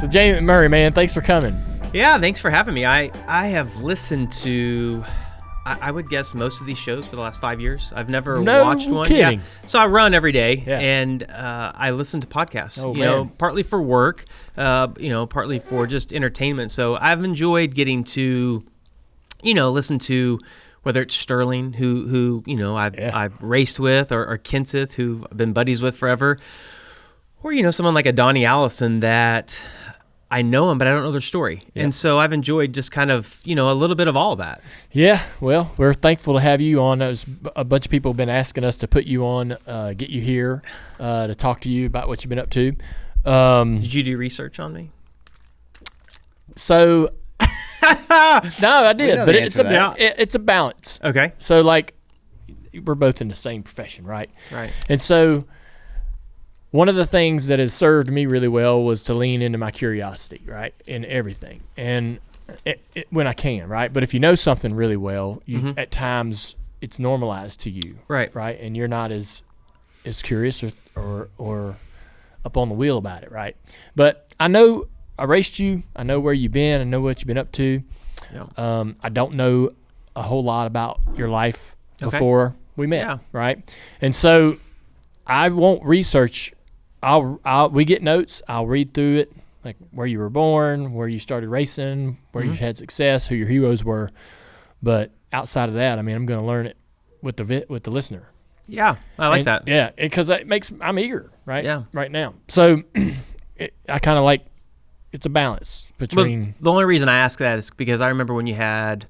So Jamie McMurray, man, thanks for coming. Yeah, thanks for having me. I have listened to, I would guess, most of these shows for the last 5 years. I've never watched one. Kidding. Yeah. So I run every day, and I listen to podcasts. Oh, you know, partly for work, partly for just entertainment. So I've enjoyed getting to, listen to whether it's Sterling, who I've raced with, or Kenseth, who I've been buddies with forever, or someone like a Donnie Allison that I know them, but I don't know their story. Yep. And so I've enjoyed just kind of, a little bit of all of that. Yeah, well, we're thankful to have you on. A bunch of people have been asking us to put you on, get you here to talk to you about what you've been up to. Did you do research on me? So, no, I did, but it's a balance. Okay. So, like, we're both in the same profession, right? Right. And so one of the things that has served me really well was to lean into my curiosity, right, in everything, and when I can, right? But if you know something really well, at times it's normalized to you, right, and you're not as curious or up on the wheel about it, right? But I know I raced you. I know where you've been. I know what you've been up to. Yeah. I don't know a whole lot about your life before we met, right? And so I won't research. We get notes. I'll read through it, like where you were born, where you started racing, where you had success, who your heroes were. But outside of that, I mean, I'm going to learn it with the listener. Yeah, I like that. Yeah, because I'm eager, right? Yeah, right now. So I kind of like it's a balance between. Well, the only reason I ask that is because I remember when you had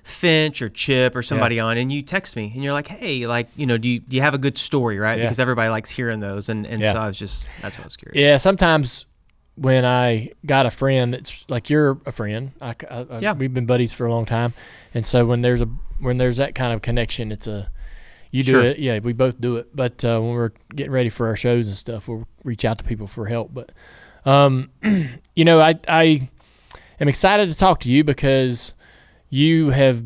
Finch or Chip or somebody on, and you text me and you're like, hey, like, do you have a good story, right? Yeah. Because everybody likes hearing those, and so that's what I was curious. Yeah, sometimes when I got a friend that's like you're a friend, we've been buddies for a long time, and so when there's that kind of connection, it's you do it, yeah, we both do it. But when we're getting ready for our shows and stuff, we'll reach out to people for help. But I am excited to talk to you because you have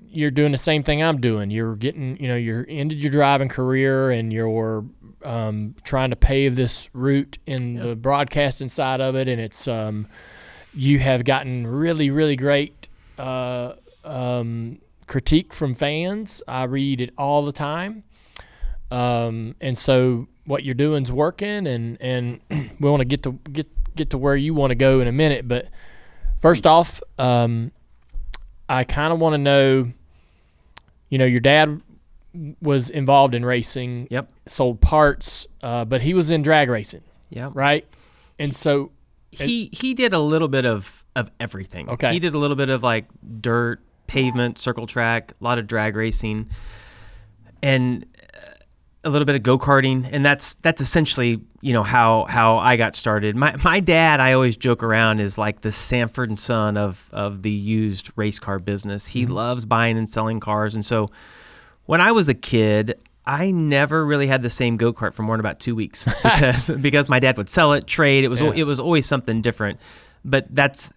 you're doing the same thing I'm doing. You're getting, you're ended your driving career and you're trying to pave this route in the broadcasting side of it. And it's, you have gotten really, really great critique from fans. I read it all the time. And so what you're doing is working, and we want to get to where you want to go in a minute. But first off, I kind of want to know, your dad was involved in racing, sold parts, but he was in drag racing, right? And so he did a little bit of everything. Okay. He did a little bit of like dirt, pavement, circle track, a lot of drag racing, and a little bit of go-karting, and that's essentially how I got started. My dad, I always joke around, is like the Sanford and Son of the used race car business. He loves buying and selling cars, and so when I was a kid, I never really had the same go-kart for more than about 2 weeks because my dad would sell it, trade. It was always something different. But that's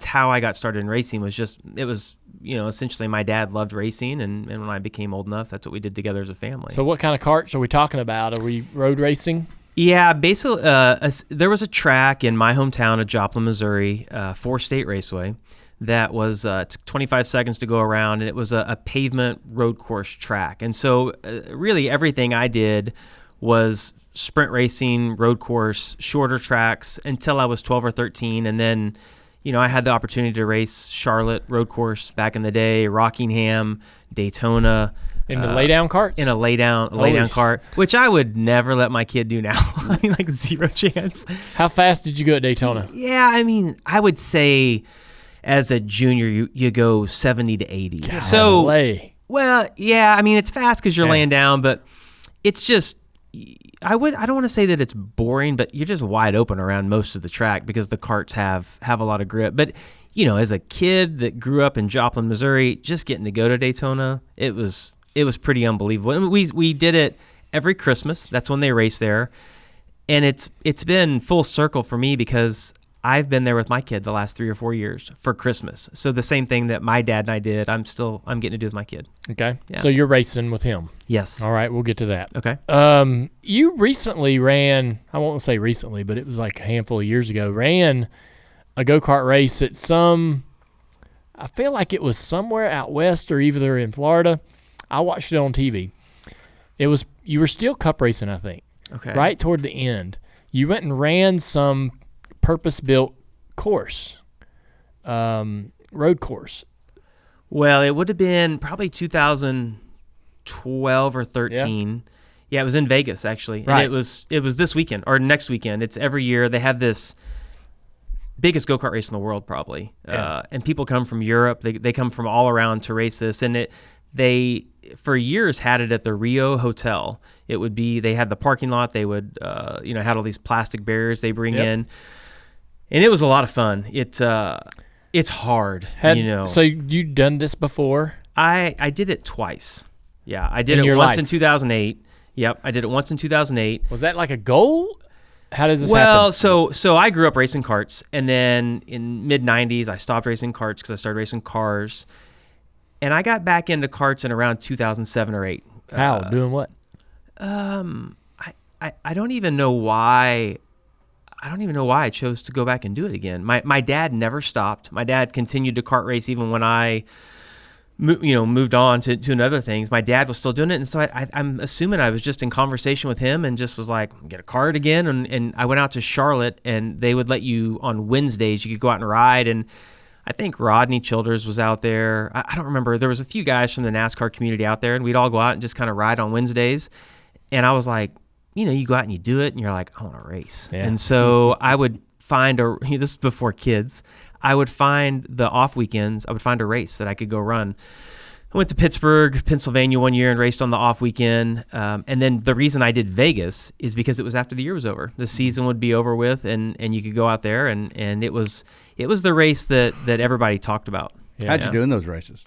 how I got started in racing. Essentially my dad loved racing, and when I became old enough, that's what we did together as a family. So what kind of karts are we talking about? Are we road racing? Yeah, basically, there was a track in my hometown of Joplin, Missouri, 4-state raceway, that was took 25 seconds to go around, and it was a pavement road course track. And so really everything I did was sprint racing, road course, shorter tracks until I was 12 or 13. And then, I had the opportunity to race Charlotte road course back in the day, Rockingham, Daytona. In the lay-down carts? In a lay-down cart, which I would never let my kid do now. I mean, like zero chance. How fast did you go at Daytona? Yeah, I mean, I would say as a junior, you go 70 to 80. God, so, well, yeah, I mean, it's fast because you're laying down, but it's just, I don't want to say that it's boring, but you're just wide open around most of the track because the karts have a lot of grip. But as a kid that grew up in Joplin, Missouri, just getting to go to Daytona, it was pretty unbelievable. And we did it every Christmas. That's when they race there, and it's been full circle for me because I've been there with my kid the last 3 or 4 years for Christmas. So the same thing that my dad and I did, I'm getting to do with my kid. Okay. Yeah. So you're racing with him. Yes. All right, we'll get to that. Okay. You recently ran, I won't say recently, but it was like a handful of years ago, ran a go-kart race at I feel like it was somewhere out west or either in Florida. I watched it on TV. You were still cup racing, I think. Okay. Right toward the end. You went and ran some purpose-built course, road course. Well, it would have been probably 2012 or 13. Yeah, it was in Vegas, actually. Right. And it was this weekend or next weekend. It's every year. They have this biggest go-kart race in the world, probably. Yeah. And people come from Europe. They come from all around to race this. And they for years had it at the Rio Hotel. It would be, they had the parking lot. They would, had all these plastic barriers they bring in. And it was a lot of fun. It's hard, So you'd done this before? I did it twice. Yeah, I did In it your once life? in 2008. Yep, I did it once in 2008. Was that like a goal? How does this Well, happen? so I grew up racing karts, and then in mid-90s, I stopped racing karts because I started racing cars. And I got back into karts in around 2007 or 8. How? Doing what? I don't even know why. I don't even know why I chose to go back and do it again. My dad never stopped. My dad continued to kart race even when I moved on to other things. My dad was still doing it, and so I'm assuming I was just in conversation with him and just was like, get a kart again. And I went out to Charlotte, and they would let you on Wednesdays. You could go out and ride, and I think Rodney Childers was out there. I don't remember. There was a few guys from the NASCAR community out there, and we'd all go out and just kind of ride on Wednesdays. And I was like, you go out and you do it, and you're like, I want to race. Yeah. And so I would find this is before kids. I would find the off weekends. I would find a race that I could go run. I went to Pittsburgh, Pennsylvania one year and raced on the off weekend. And then the reason I did Vegas is because it was after the year was over. The season would be over with, and you could go out there, and it was the race that everybody talked about. Yeah. How'd you do in those races?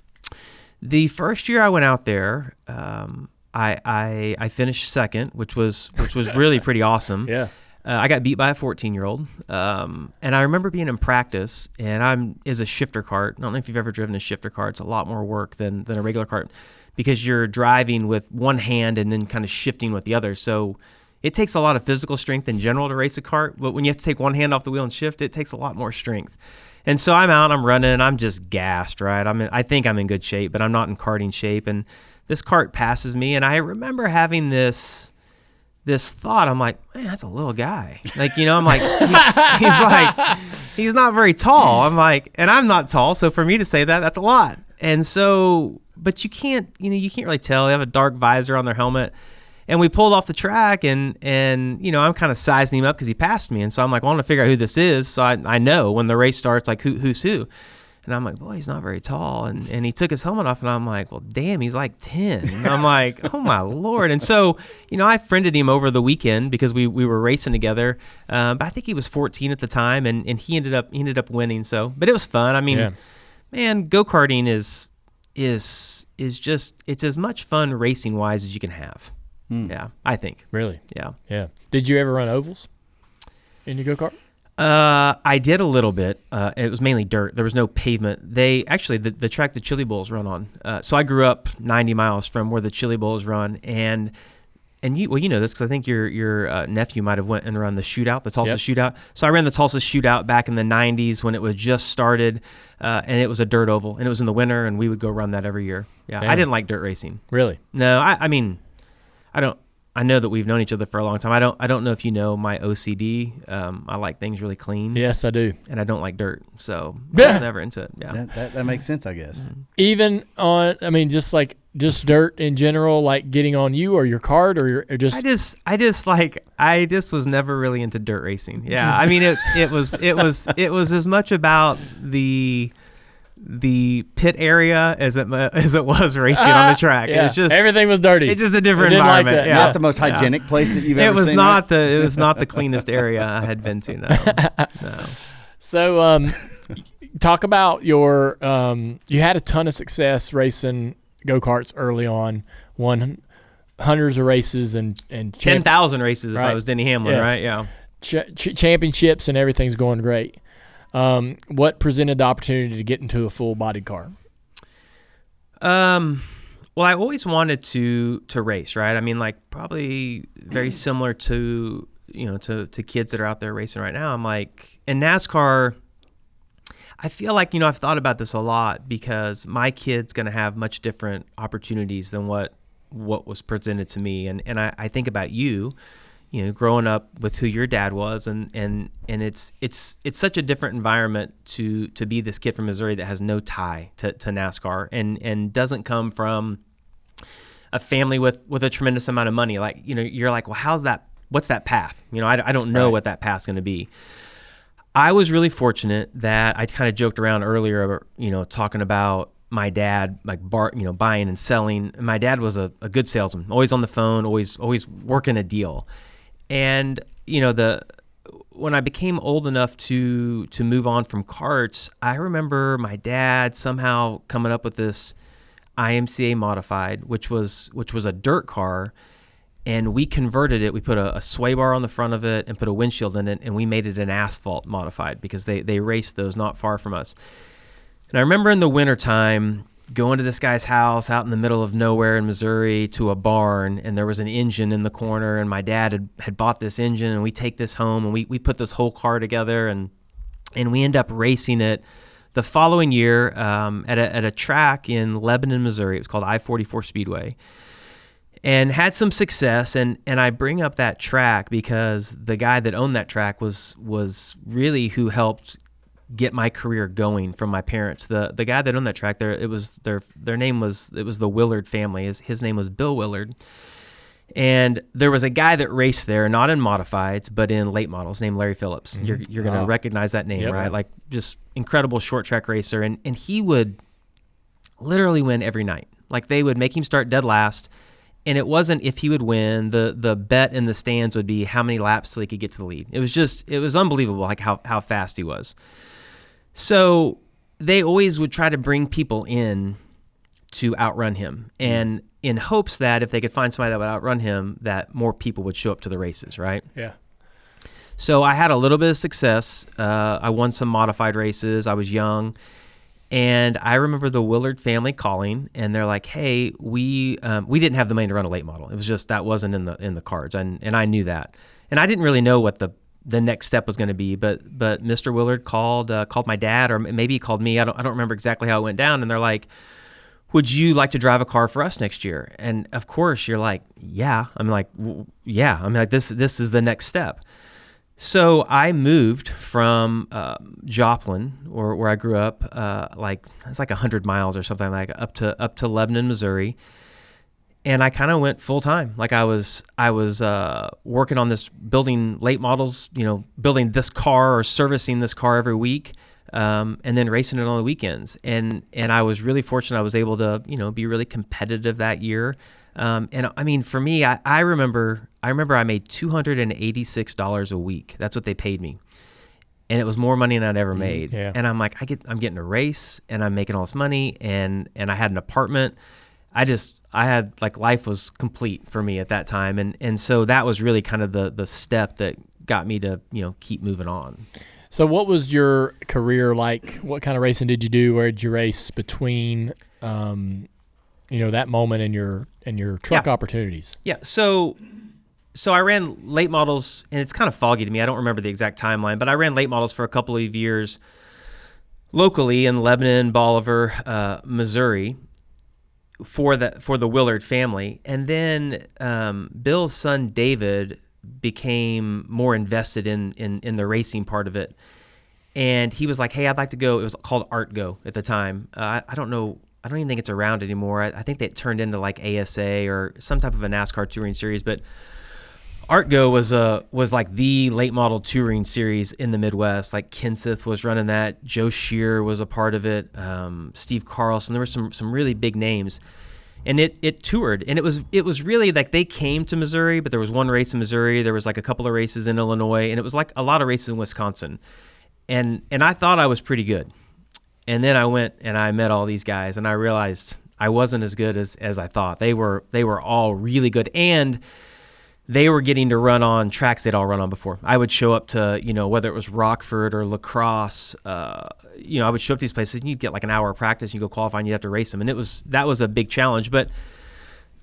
The first year I went out there, I finished second, which was really pretty awesome. Yeah. I got beat by a 14-year-old, and I remember being in practice, and is a shifter kart. I don't know if you've ever driven a shifter kart. It's a lot more work than a regular kart because you're driving with one hand and then kind of shifting with the other. So it takes a lot of physical strength in general to race a kart, but when you have to take one hand off the wheel and shift, it takes a lot more strength. And so I'm out, I'm running, and I'm just gassed, right? I think I'm in good shape, but I'm not in karting shape, and this kart passes me, and I remember having this thought. I'm like, man, that's a little guy. I'm like, he's not very tall. I'm like, and I'm not tall, so for me to say that's a lot. And so, but you can't really tell. They have a dark visor on their helmet, and we pulled off the track, and I'm kind of sizing him up because he passed me, and so I'm like, I want to figure out who this is, so I know when the race starts, like who's who. And I'm like, boy, he's not very tall. And he took his helmet off, and I'm like, well, damn, he's like 10. And I'm like, oh, my Lord. And so, I friended him over the weekend because we were racing together. But I think he was 14 at the time, and he ended up winning. So, but it was fun. I mean, man, go-karting is just, it's as much fun racing-wise as you can have. Yeah, I think. Really? Yeah. Yeah. Did you ever run ovals in your go-kart? I did a little bit. It was mainly dirt. There was no pavement. They actually the track the Chili Bulls run on. So I grew up 90 miles from where the Chili Bulls run, and you know this because I think your nephew might have went and run the shootout, the Tulsa shootout. So I ran the Tulsa shootout back in the 90s when it was just started, and it was a dirt oval, and it was in the winter, and we would go run that every year. Yeah, Damn. I didn't like dirt racing. Really? No, I mean, I don't. I know that we've known each other for a long time. I don't know if you know my OCD. I like things really clean. Yes, I do. And I don't like dirt, so I was never into it. Yeah. That makes sense, I guess. Even on, just dirt in general, like getting on you or your kart or just. I just was never really into dirt racing. Yeah, I mean it was as much about the pit area as it was racing on the track. Yeah. It's just everything was dirty. It's just a different I didn't like environment. that. Yeah. Not the most hygienic place that you've ever seen. It was not the cleanest area I had been to. No. So, talk about your. You had a ton of success racing go-karts early on. Won hundreds of races and 10,000 races if right. I was Denny Hamlin, Yes. right? Yeah. Championships and everything's going great. What presented the opportunity to get into a full-bodied car? Well, I always wanted to race, right? I mean, like probably very similar to, to kids that are out there racing right now. I'm like, in NASCAR, I feel like, I've thought about this a lot because my kid's going to have much different opportunities than what was presented to me. And I think about you, growing up with who your dad was, and it's such a different environment to be this kid from Missouri that has no tie to NASCAR and doesn't come from a family with a tremendous amount of money. Like, you're like, well, what's that path? I don't know what that path's going to be. I was really fortunate that I kind of joked around earlier, talking about my dad, like buying and selling. My dad was a good salesman, always on the phone, always working a deal. And when I became old enough to move on from karts, I remember my dad somehow coming up with this IMCA modified, which was a dirt car, and we converted it. We put a sway bar on the front of it and put a windshield in it, and we made it an asphalt modified because they raced those not far from us. And I remember in the wintertime going to this guy's house out in the middle of nowhere in Missouri to a barn, and there was an engine in the corner, and my dad had bought this engine, and we take this home, and we put this whole car together, and we end up racing it the following year at a track in Lebanon, Missouri. It was called I-44 Speedway, and had some success. And I bring up that track because the guy that owned that track was really who helped get my career going from my parents. The guy that owned that track, their name was the Willard family. His name was Bill Willard. And there was a guy that raced there, not in modifieds, but in late models, named Larry Phillips. Mm-hmm. You're going to recognize that name, right? Like, just incredible short track racer. And he would literally win every night. Like, they would make him start dead last. And it wasn't if he would win. The bet in the stands would be how many laps till he could get to the lead. It was unbelievable, like how fast he was. So they always would try to bring people in to outrun him, and in hopes that if they could find somebody that would outrun him, that more people would show up to the races, right? Yeah. So I had a little bit of success. I won some modified races. I was young. And I remember the Willard family calling, and they're like, "Hey, we didn't have the money to run a late model. It was just that wasn't in the cards," and I knew that, and I didn't really know what the next step was going to be. But Mr. Willard called my dad, or maybe he called me. I don't remember exactly how it went down. And they're like, "Would you like to drive a car for us next year?" And of course, you're like, "Yeah." I'm like, "Yeah." I'm like, "This is the next step." So I moved from Joplin, or where I grew up, it's like 100 miles or something, like up to Lebanon, Missouri, and I kind of went full time. Like I was working on this, building late models, building this car or servicing this car every week, and then racing it on the weekends. And I was really fortunate. I was able to be really competitive that year. And I mean, for me, I remember I made $286 a week. That's what they paid me. And it was more money than I'd ever made. Yeah. And I'm like, I'm getting a race, and I'm making all this money, and I had an apartment. I had, like, life was complete for me at that time. And so that was really kind of the step that got me to, keep moving on. So what was your career like? What kind of racing did you do? Where did you race between, that moment in your truck opportunities? Yeah. So I ran late models, and it's kind of foggy to me. I don't remember the exact timeline, but I ran late models for a couple of years locally in Lebanon, Bolivar, Missouri, for the Willard family. And then Bill's son David became more invested in the racing part of it, and he was like, "Hey, I'd like to go." It was called Art Go at the time. I don't know. I don't even think it's around anymore. I think they turned into like ASA or some type of a NASCAR touring series, but Art Go was like the late model touring series in the Midwest. Like Kenseth was running that, Joe Shear was a part of it, Steve Carlson. There were some really big names, and it toured. And it was really like they came to Missouri, but there was one race in Missouri. There was like a couple of races in Illinois, and it was like a lot of races in Wisconsin. And I thought I was pretty good. And then I went and I met all these guys, and I realized I wasn't as good as I thought. They were all really good, and they were getting to run on tracks they'd all run on before. I would show up to, whether it was Rockford or La Crosse, I would show up to these places and you'd get like an hour of practice and you go qualify and you'd have to race them. And that was a big challenge. But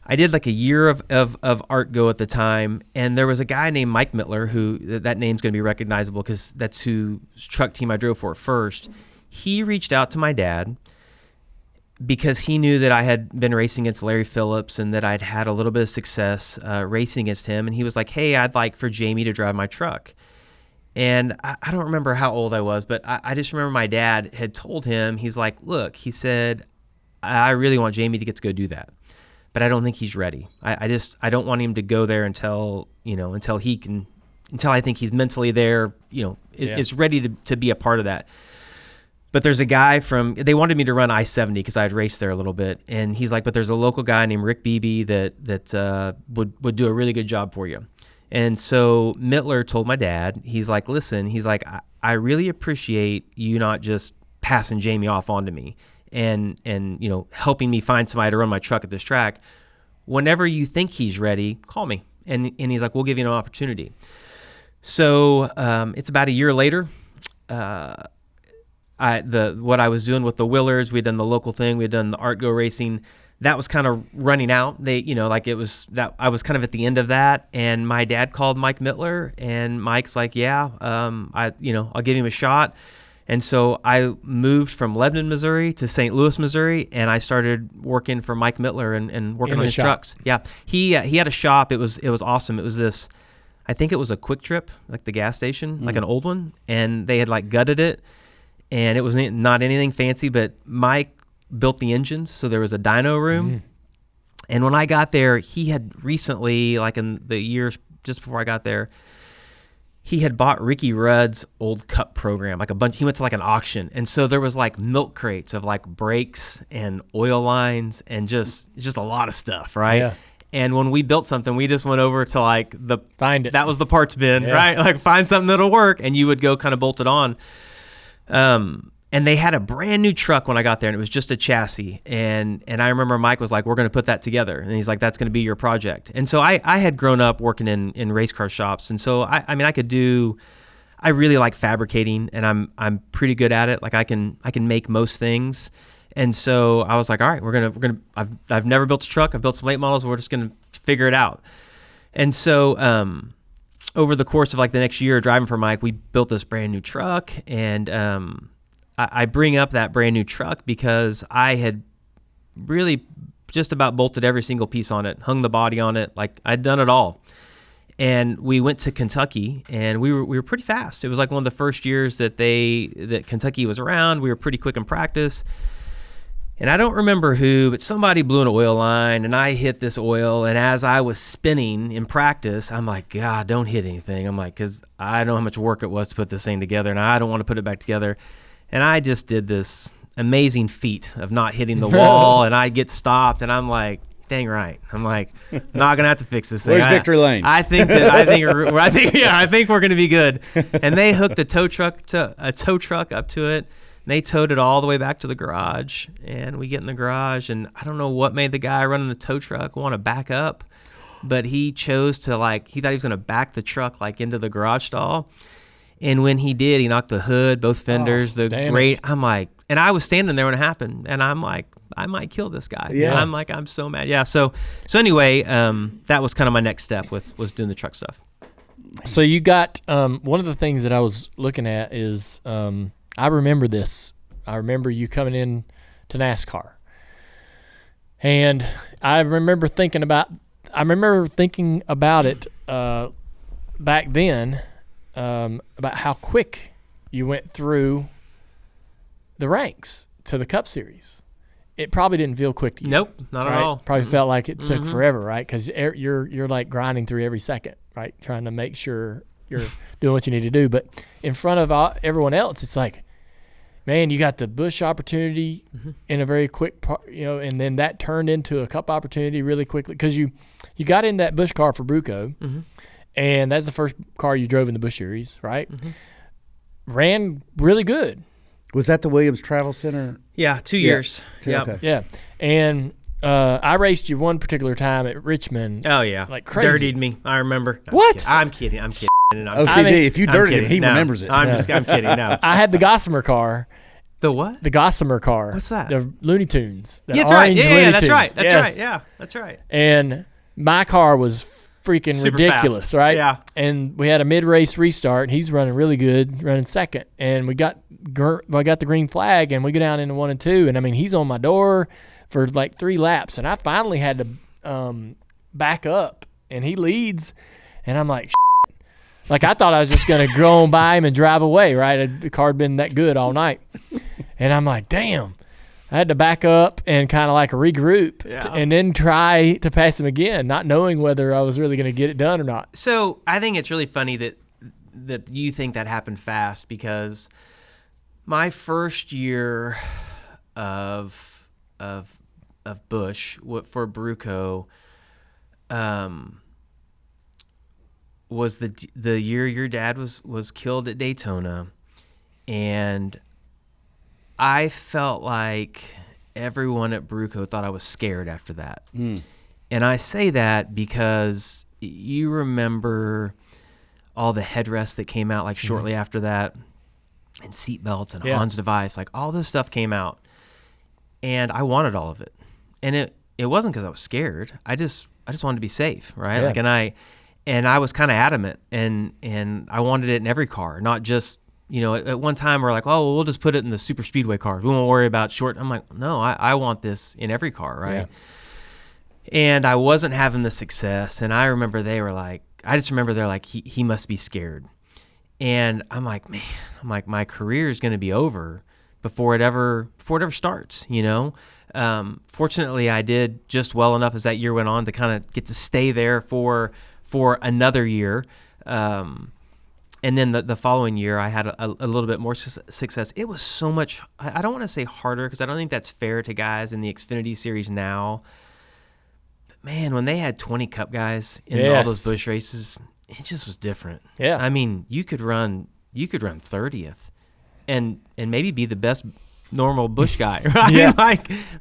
I did like a year of art go at the time. And there was a guy named Mike Mittler, who that name's going to be recognizable because that's whose truck team I drove for first. He reached out to my dad because he knew that I had been racing against Larry Phillips and that I'd had a little bit of success racing against him. And he was like, hey, I'd like for Jamie to drive my truck. And I don't remember how old I was, but I just remember my dad had told him, he's like, look, he said, I really want Jamie to get to go do that, but I don't think he's ready. I don't want him to go there until I think he's mentally there, is ready to be a part of that. But there's a guy they wanted me to run I-70 because I had raced there a little bit. And he's like, but there's a local guy named Rick Beebe that would do a really good job for you. And so Mittler told my dad, he's like, listen, he's like, I really appreciate you not just passing Jamie off onto me and helping me find somebody to run my truck at this track. Whenever you think he's ready, call me. And he's like, we'll give you an opportunity. So it's about a year later. What I was doing with the Willards, we'd done the local thing, we'd done the Art Go racing. That was kind of running out. I was kind of at the end of that, and my dad called Mike Mittler, and Mike's like, yeah, I'll give him a shot. And so I moved from Lebanon, Missouri to St. Louis, Missouri, and I started working for Mike Mittler and working on his trucks. Yeah, he had a shop. It was awesome. It was this, I think it was a Quick Trip, like the gas station, like an old one, and they had like gutted it. And it was not anything fancy, but Mike built the engines, so there was a dyno room. And when I got there, he had recently, like in the years just before I got there, he had bought Ricky Rudd's old Cup program, like a bunch. He went to like an auction, and so there was like milk crates of like brakes and oil lines and just a lot of stuff, right? Yeah. And when we built something, we just went over to like find it. That was the parts bin, right? Like find something that'll work, and you would go kind of bolt it on. And they had a brand new truck when I got there, and it was just a chassis. And I remember Mike was like, we're going to put that together. And he's like, that's going to be your project. And so I had grown up working in race car shops. And so I really like fabricating, and I'm pretty good at it. Like I can make most things. And so I was like, all right, I've never built a truck. I've built some late models. We're just going to figure it out. And so, over the course of like the next year driving for Mike, we built this brand new truck. And I bring up that brand new truck because I had really just about bolted every single piece on it, hung the body on it, like I'd done it all. And we went to Kentucky, and we were pretty fast. It was like one of the first years that Kentucky was around. We were pretty quick in practice. And I don't remember who, but somebody blew an oil line, and I hit this oil. And as I was spinning in practice, I'm like, God, don't hit anything. I'm like, because I know how much work it was to put this thing together, and I don't want to put it back together. And I just did this amazing feat of not hitting the wall, and I get stopped, and I'm like, dang right. I'm like, not gonna have to fix this thing. Where's victory lane? I think we're gonna be good. And they hooked a tow truck up to it. And they towed it all the way back to the garage, and we get in the garage, and I don't know what made the guy running the tow truck want to back up, but he chose to he thought he was going to back the truck into the garage stall. And when he did, he knocked the hood, both fenders, I'm like, and I was standing there when it happened, and I'm like, I might kill this guy. Yeah. I'm like, I'm so mad. Yeah. So anyway, that was kind of my next step was doing the truck stuff. So you got, one of the things that I was looking at is, I remember this. I remember you coming in to NASCAR. And I remember thinking about it back then, about how quick you went through the ranks to the Cup Series. It probably didn't feel quick to you. Nope, not at all. Probably felt like it took forever, right? Because you're like grinding through every second, right? Trying to make sure you're doing what you need to do. But in front of everyone else, it's like, man, you got the Busch opportunity in a very quick part, and then that turned into a Cup opportunity really quickly because you got in that Busch car for Bruco, and that's the first car you drove in the Busch Series, right? Ran really good. Was that the Williams Travel Center? Yeah, 2 years. Yeah. Okay. Yeah, and I raced you one particular time at Richmond. Oh yeah, like crazy. Dirtied me. I remember. No, What? I'm kidding. OCD. If you dirtied him, he remembers it. I'm kidding. No. I had the Gossamer car. The what? The Gossamer car. What's that? The Looney Tunes. That's right. Yeah, that's right. That's right. Yeah, that's right. And my car was freaking Super ridiculous, fast. right? Yeah. And we had a mid-race restart, and he's running really good, running second. And I got the green flag, and we go down into 1 and 2. And, I mean, he's on my door for like 3 laps. And I finally had to back up, and he leads. And I'm like, shit. Like, I thought I was just going to go on by him and drive away, right? The car had been that good all night. And I'm like, damn. I had to back up and kind of like regroup and then try to pass him again, not knowing whether I was really going to get it done or not. So I think it's really funny that you think that happened fast, because my first year of Busch for Bruco was the year your dad was killed at Daytona, and I felt like everyone at Bruco thought I was scared after that. And I say that because you remember all the headrests that came out like shortly after that, and seat belts and Hans device, like all this stuff came out, and I wanted all of it. And it wasn't because I was scared. I just wanted to be safe, right? Yeah. Like, and I was kind of adamant, and I wanted it in every car, not just, at one time we're like, oh, well, we'll just put it in the super speedway cars. We won't worry about short. I'm like, no, I want this in every car, right? Yeah. And I wasn't having the success. And I remember they're like, he must be scared. And I'm like, man, my career is going to be over before it ever starts, Fortunately, I did just well enough as that year went on to kind of get to stay there for another year. And then the following year, I had a little bit more success. It was so much, I don't want to say harder, because I don't think that's fair to guys in the Xfinity Series now. But man, when they had 20 Cup guys in all those Busch races, it just was different. Yeah. I mean, you could run 30th and maybe be the best normal Busch guy, right? Yeah.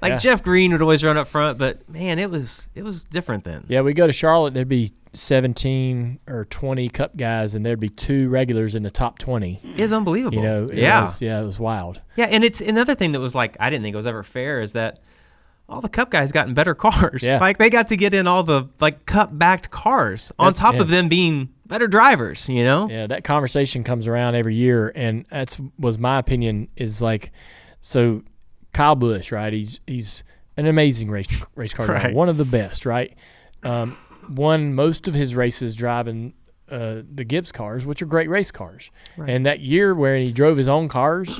Like Jeff Green would always run up front, but man, it was different then. Yeah, we go to Charlotte, there'd be 17 or 20 Cup guys, and there'd be 2 regulars in the top 20. It's unbelievable. It was wild. Yeah, and it's another thing that was like, I didn't think it was ever fair, is that all the Cup guys got in better cars. Yeah. Like, they got to get in all the Cup-backed cars on top of them being better drivers, Yeah, that conversation comes around every year, and was my opinion, is like, so Kyle Busch, right? He's an amazing race car driver, right. One of the best, right? Won most of his races driving the Gibbs cars, which are great race cars. Right. And that year where he drove his own cars,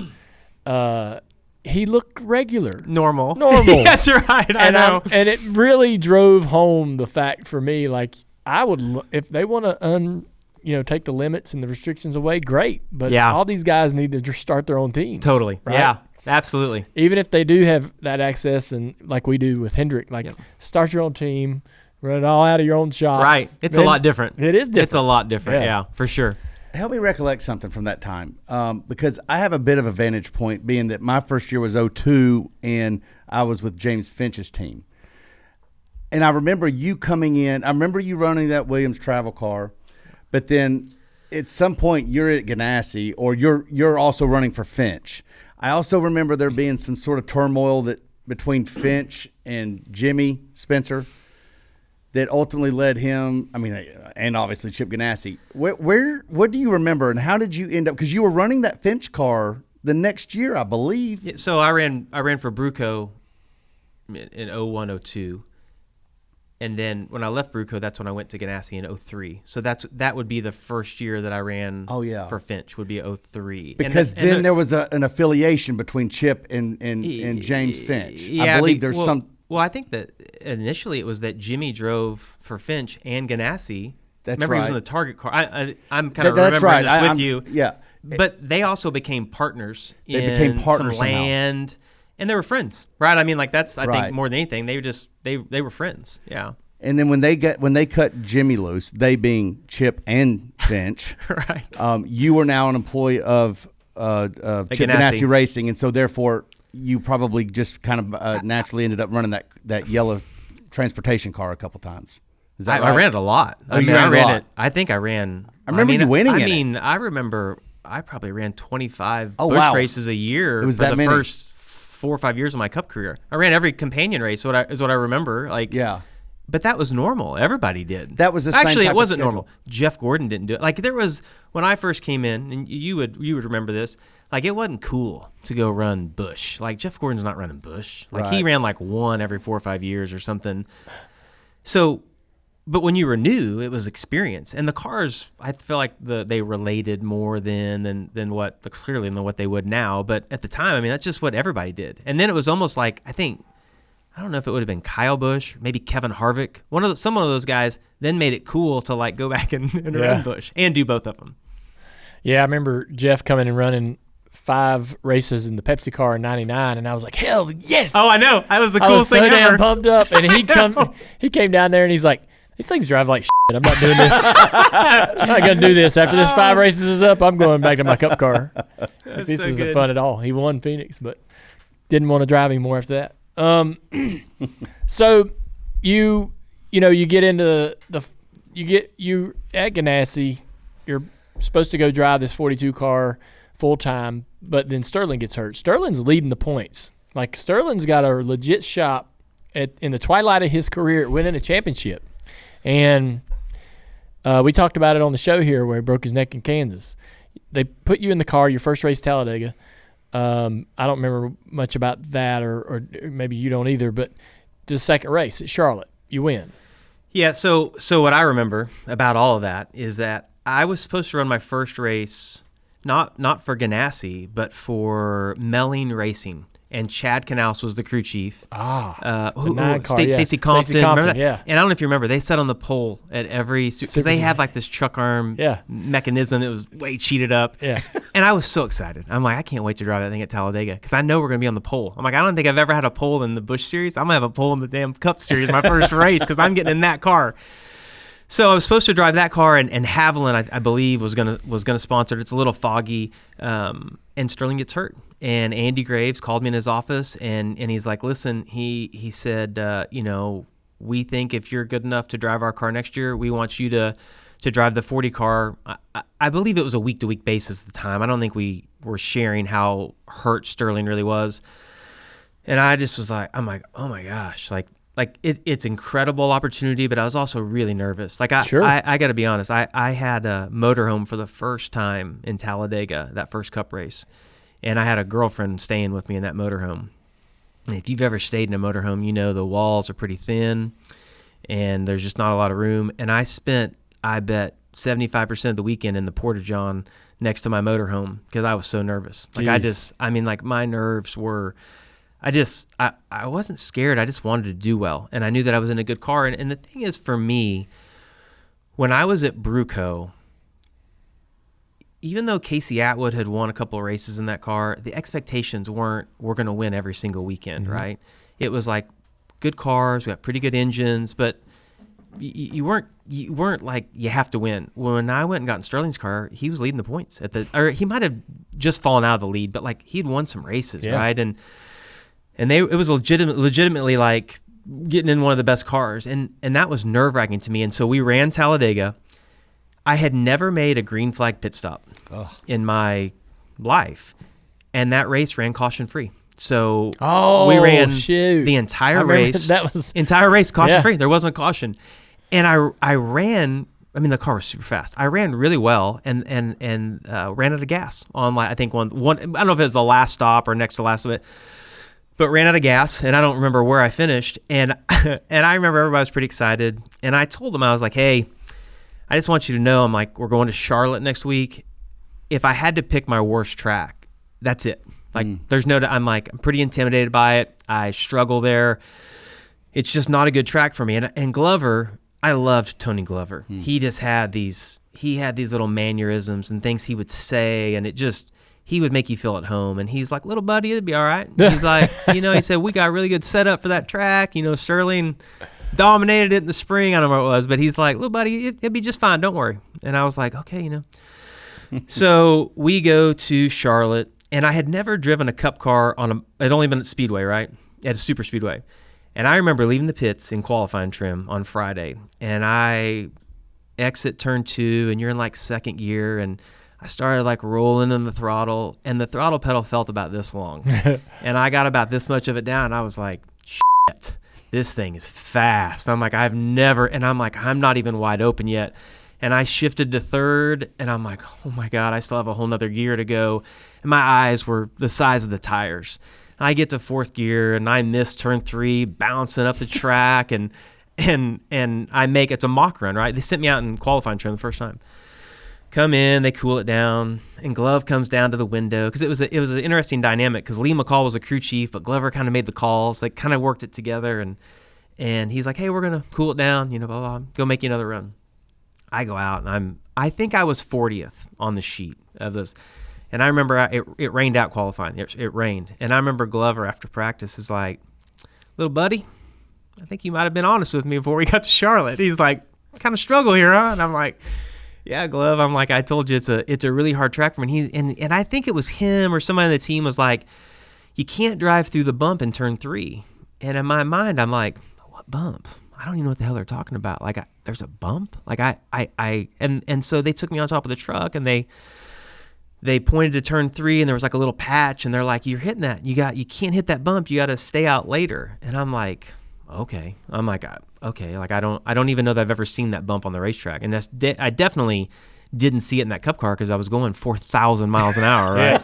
he looked regular. Normal. That's right. I know. And it really drove home the fact for me, like, I would, if they want to take the limits and the restrictions away, great. But all these guys need to just start their own teams. Totally. Right? Yeah, absolutely. Even if they do have that access, and like we do with Hendrick, start your own team, run it all out of your own shop. Right. It's a lot different. It is different. It's a lot different. Yeah, for sure. Help me recollect something from that time, because I have a bit of a vantage point, being that my first year was 2002, and I was with James Finch's team. And I remember you coming in. I remember you running that Williams travel car, but then at some point you're at Ganassi, or you're also running for Finch. I also remember there being some sort of turmoil between Finch and Jimmy Spencer that ultimately led him, and obviously Chip Ganassi. What do you remember, and how did you end up? Because you were running that Finch car the next year, I believe. Yeah, so I ran for Bruco in 01-02. And then when I left Bruco, that's when I went to Ganassi in 03. So that would be the first year that I ran for Finch, would be 03. Because then there was an affiliation between Chip and James Finch. I believe there's some. Well, I think that initially it was that Jimmy drove for Finch and Ganassi. That's Remember, right. he was in the Target car. I'm kind of remembering this with you. Yeah. But they also became partners in some land. And they were friends, right? I think more than anything, they were friends. Yeah. And then when they cut Jimmy loose, they being Chip and Finch, right? You were now an employee of Chip Ganassi Racing, and so therefore you probably just kind of naturally ended up running that yellow transportation car a couple times. Is that right? I ran it a lot. Oh, you ran it a lot. I think I ran. I remember you winning it. I mean, I remember I probably ran 25 Oh, Busch wow. races a year It was for that the many. first 4 or 5 years of my Cup career. I ran every companion race. Is what I remember. Like, Yeah. But that was normal. Everybody did. That was the same Actually, type it of wasn't schedule. normal. Jeff Gordon didn't do it. Like there was when I first came in, and you would remember this. Like it wasn't cool to go run Busch. Like Jeff Gordon's not running Busch. Like he Right. ran like one every 4 or 5 years or something. So, but when you were new, it was experience, and the cars. I feel like they related more than what they would now. But at the time, I mean, that's just what everybody did. And then it was almost like I don't know if it would have been Kyle Busch, maybe Kevin Harvick. Some of those guys then made it cool to like go back and run Busch and do both of them. Yeah, I remember Jeff coming and running 5 races in the Pepsi car in '99, and I was like, hell yes! Oh, I know. That was the I was coolest so thing damn ever. pumped up, and he came down there and he's like, these things drive like shit. I'm not doing this. I'm not gonna do this. After this 5 races is up, I'm going back to my Cup car. That's This so isn't good. fun at all. He won Phoenix, but didn't want to drive anymore after that. So you get into you at Ganassi, you're supposed to go drive this 42 car full time, but then Sterling gets hurt. Sterling's leading the points. Like Sterling's got a legit shot in the twilight of his career at winning a championship. And we talked about it on the show here where he broke his neck in Kansas. They put you in the car, your first race, Talladega. I don't remember much about that, or maybe you don't either, but the second race at Charlotte, you win. Yeah, so what I remember about all of that is that I was supposed to run my first race, not for Ganassi, but for Melling Racing. And Chad Knaus was the crew chief. Stacy Compton. Remember that? Yeah. And I don't know if you remember, they sat on the pole at every because they had like this chuck arm mechanism that was way cheated up. Yeah. And I was so excited. I'm like, I can't wait to drive that thing at Talladega because I know we're gonna be on the pole. I'm like, I don't think I've ever had a pole in the Busch Series. I'm gonna have a pole in the damn Cup Series my first race because I'm getting in that car. So I was supposed to drive that car, and Haviland, I believe, was gonna sponsor it. It's a little foggy, and Sterling gets hurt. And Andy Graves called me in his office, and he's like, listen, he said, we think if you're good enough to drive our car next year, we want you to drive the 40 car. I believe it was a week-to-week basis at the time. I don't think we were sharing how hurt Sterling really was. And I just was like, I'm like, oh my gosh, like it's incredible opportunity, but I was also really nervous. Like I got to be honest, I had a motorhome for the first time in Talladega, that first Cup race. And I had a girlfriend staying with me in that motorhome. And if you've ever stayed in a motorhome, you know the walls are pretty thin and there's just not a lot of room. And I spent, I bet, 75% of the weekend in the Porta-John next to my motorhome because I was so nervous. Like Jeez. My nerves were, I wasn't scared. I just wanted to do well. And I knew that I was in a good car. And the thing is, for me, when I was at Bruco, even though Casey Atwood had won a couple of races in that car, the expectations we're going to win every single weekend, right? It was like good cars, we got pretty good engines, but you weren't like you have to win. When I went and got in Sterling's car, he was leading the points or he might have just fallen out of the lead, but like he'd won some races, right? And it was legitimately like getting in one of the best cars, and that was nerve-wracking to me. And so we ran Talladega. I had never made a green flag pit stop in my life, and that race ran caution-free. So we ran the entire race. Entire race caution-free. There wasn't a caution, and I ran. I mean, the car was super fast. I ran really well, and ran out of gas on I think one. I don't know if it was the last stop or next to last of it, but ran out of gas, and I don't remember where I finished. And I remember everybody was pretty excited, and I told them, I was like, hey, I just want you to know, I'm like, we're going to Charlotte next week. If I had to pick my worst track, that's it. Like, I'm pretty intimidated by it. I struggle there. It's just not a good track for me. And Glover, I loved Tony Glover. He just had these little mannerisms and things he would say, and he would make you feel at home. And he's like, little buddy, it'd be all right. He's like, he said, we got a really good setup for that track. Sterling dominated it in the spring. I don't know what it was, but he's like, little buddy, it'll be just fine. Don't worry. And I was like, okay, So we go to Charlotte, And I had never driven a Cup car I'd only been at Speedway, right? At a super Speedway. And I remember leaving the pits in qualifying trim on Friday, and I exit turn 2, and you're in like second gear, and I started like rolling in the throttle, and the throttle pedal felt about this long. And I got about this much of it down, and I was like, shit, this thing is fast. I'm like, I'm not even wide open yet. And I shifted to third, and I'm like, oh my God, I still have a whole nother gear to go. And my eyes were the size of the tires. And I get to fourth gear, and I miss turn 3, bouncing up the track, and I make it's a mock run, right? They sent me out in qualifying trim the first time. Come in, they cool it down, and Glove comes down to the window because it was an interesting dynamic because Lee McCall was a crew chief, but Glover kind of made the calls. They kind of worked it together, and he's like, hey, we're gonna cool it down, blah, blah, blah. Go make you another run. I go out, and I think I was 40th on the sheet of this, and I remember it rained out qualifying. It rained, and I remember Glover after practice is like, little buddy, I think you might have been honest with me before we got to Charlotte. He's like, kind of struggle here, huh? And I'm like, yeah, Glove. I'm like, I told you it's a really hard track for me. And I think it was him or somebody on the team was like, you can't drive through the bump in turn 3. And in my mind, I'm like, what bump? I don't even know what the hell they're talking about. Like, there's a bump? Like, and so they took me on top of the truck, and they pointed to turn 3, and there was like a little patch, and they're like, you're hitting that. You can't hit that bump. You got to stay out later. And I'm like, okay. I'm like, okay. Like, I don't even know that I've ever seen that bump on the racetrack. And I definitely didn't see it in that Cup car because I was going 4,000 miles an hour, right?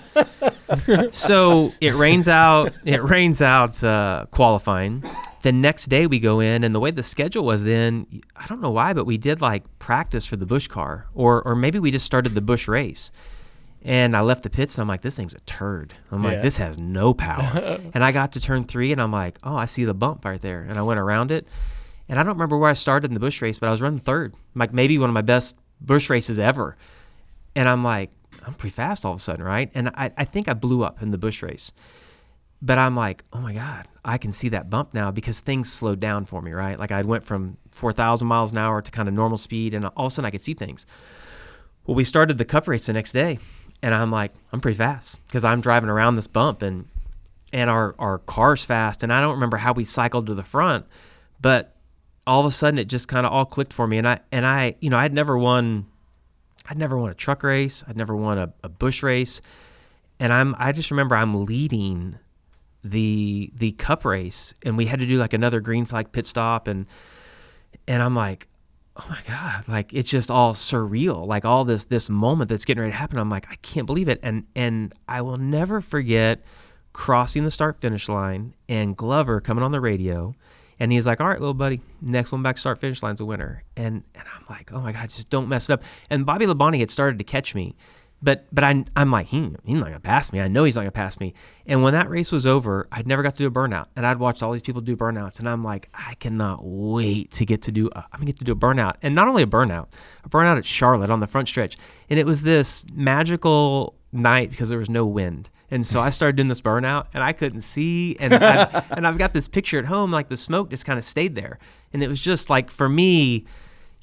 So it rains out qualifying. The next day we go in, and the way the schedule was then, I don't know why, but we did like practice for the Busch car, or maybe we just started the Busch race. And I left the pits, and I'm like, this thing's a turd. I'm like, this has no power. And I got to turn 3, and I'm like, oh, I see the bump right there. And I went around it. And I don't remember where I started in the Busch race, but I was running third. Like maybe one of my best Busch races ever. And I'm like, I'm pretty fast all of a sudden, right? And I think I blew up in the Busch race. But I'm like, oh my God, I can see that bump now because things slowed down for me, right? Like I went from 4,000 miles an hour to kind of normal speed, and all of a sudden I could see things. Well, we started the Cup race the next day. And I'm like, I'm pretty fast because I'm driving around this bump, and our car's fast. And I don't remember how we cycled to the front, but all of a sudden it just kind of all clicked for me. And I I'd never won a truck race. I'd never won a Busch race. And I just remember I'm leading the Cup race, and we had to do like another green flag pit stop. And I'm like, oh my God, like it's just all surreal, like all this moment that's getting ready to happen. I'm like, I can't believe it. And I will never forget crossing the start finish line and Glover coming on the radio, and he's like, all right, little buddy, next one back start finish line's a winner. And I'm like, oh my God, just don't mess it up. And Bobby Labonte had started to catch me, but I'm like, he's not gonna pass me. I know he's not gonna pass me. And when that race was over, I'd never got to do a burnout, and I'd watched all these people do burnouts, and I'm like, I cannot wait to get to do a burnout. And not only a burnout at Charlotte on the front stretch. And it was this magical night because there was no wind. And so I started doing this burnout, and I couldn't see, and I've got this picture at home, like the smoke just kind of stayed there. And it was just like, for me,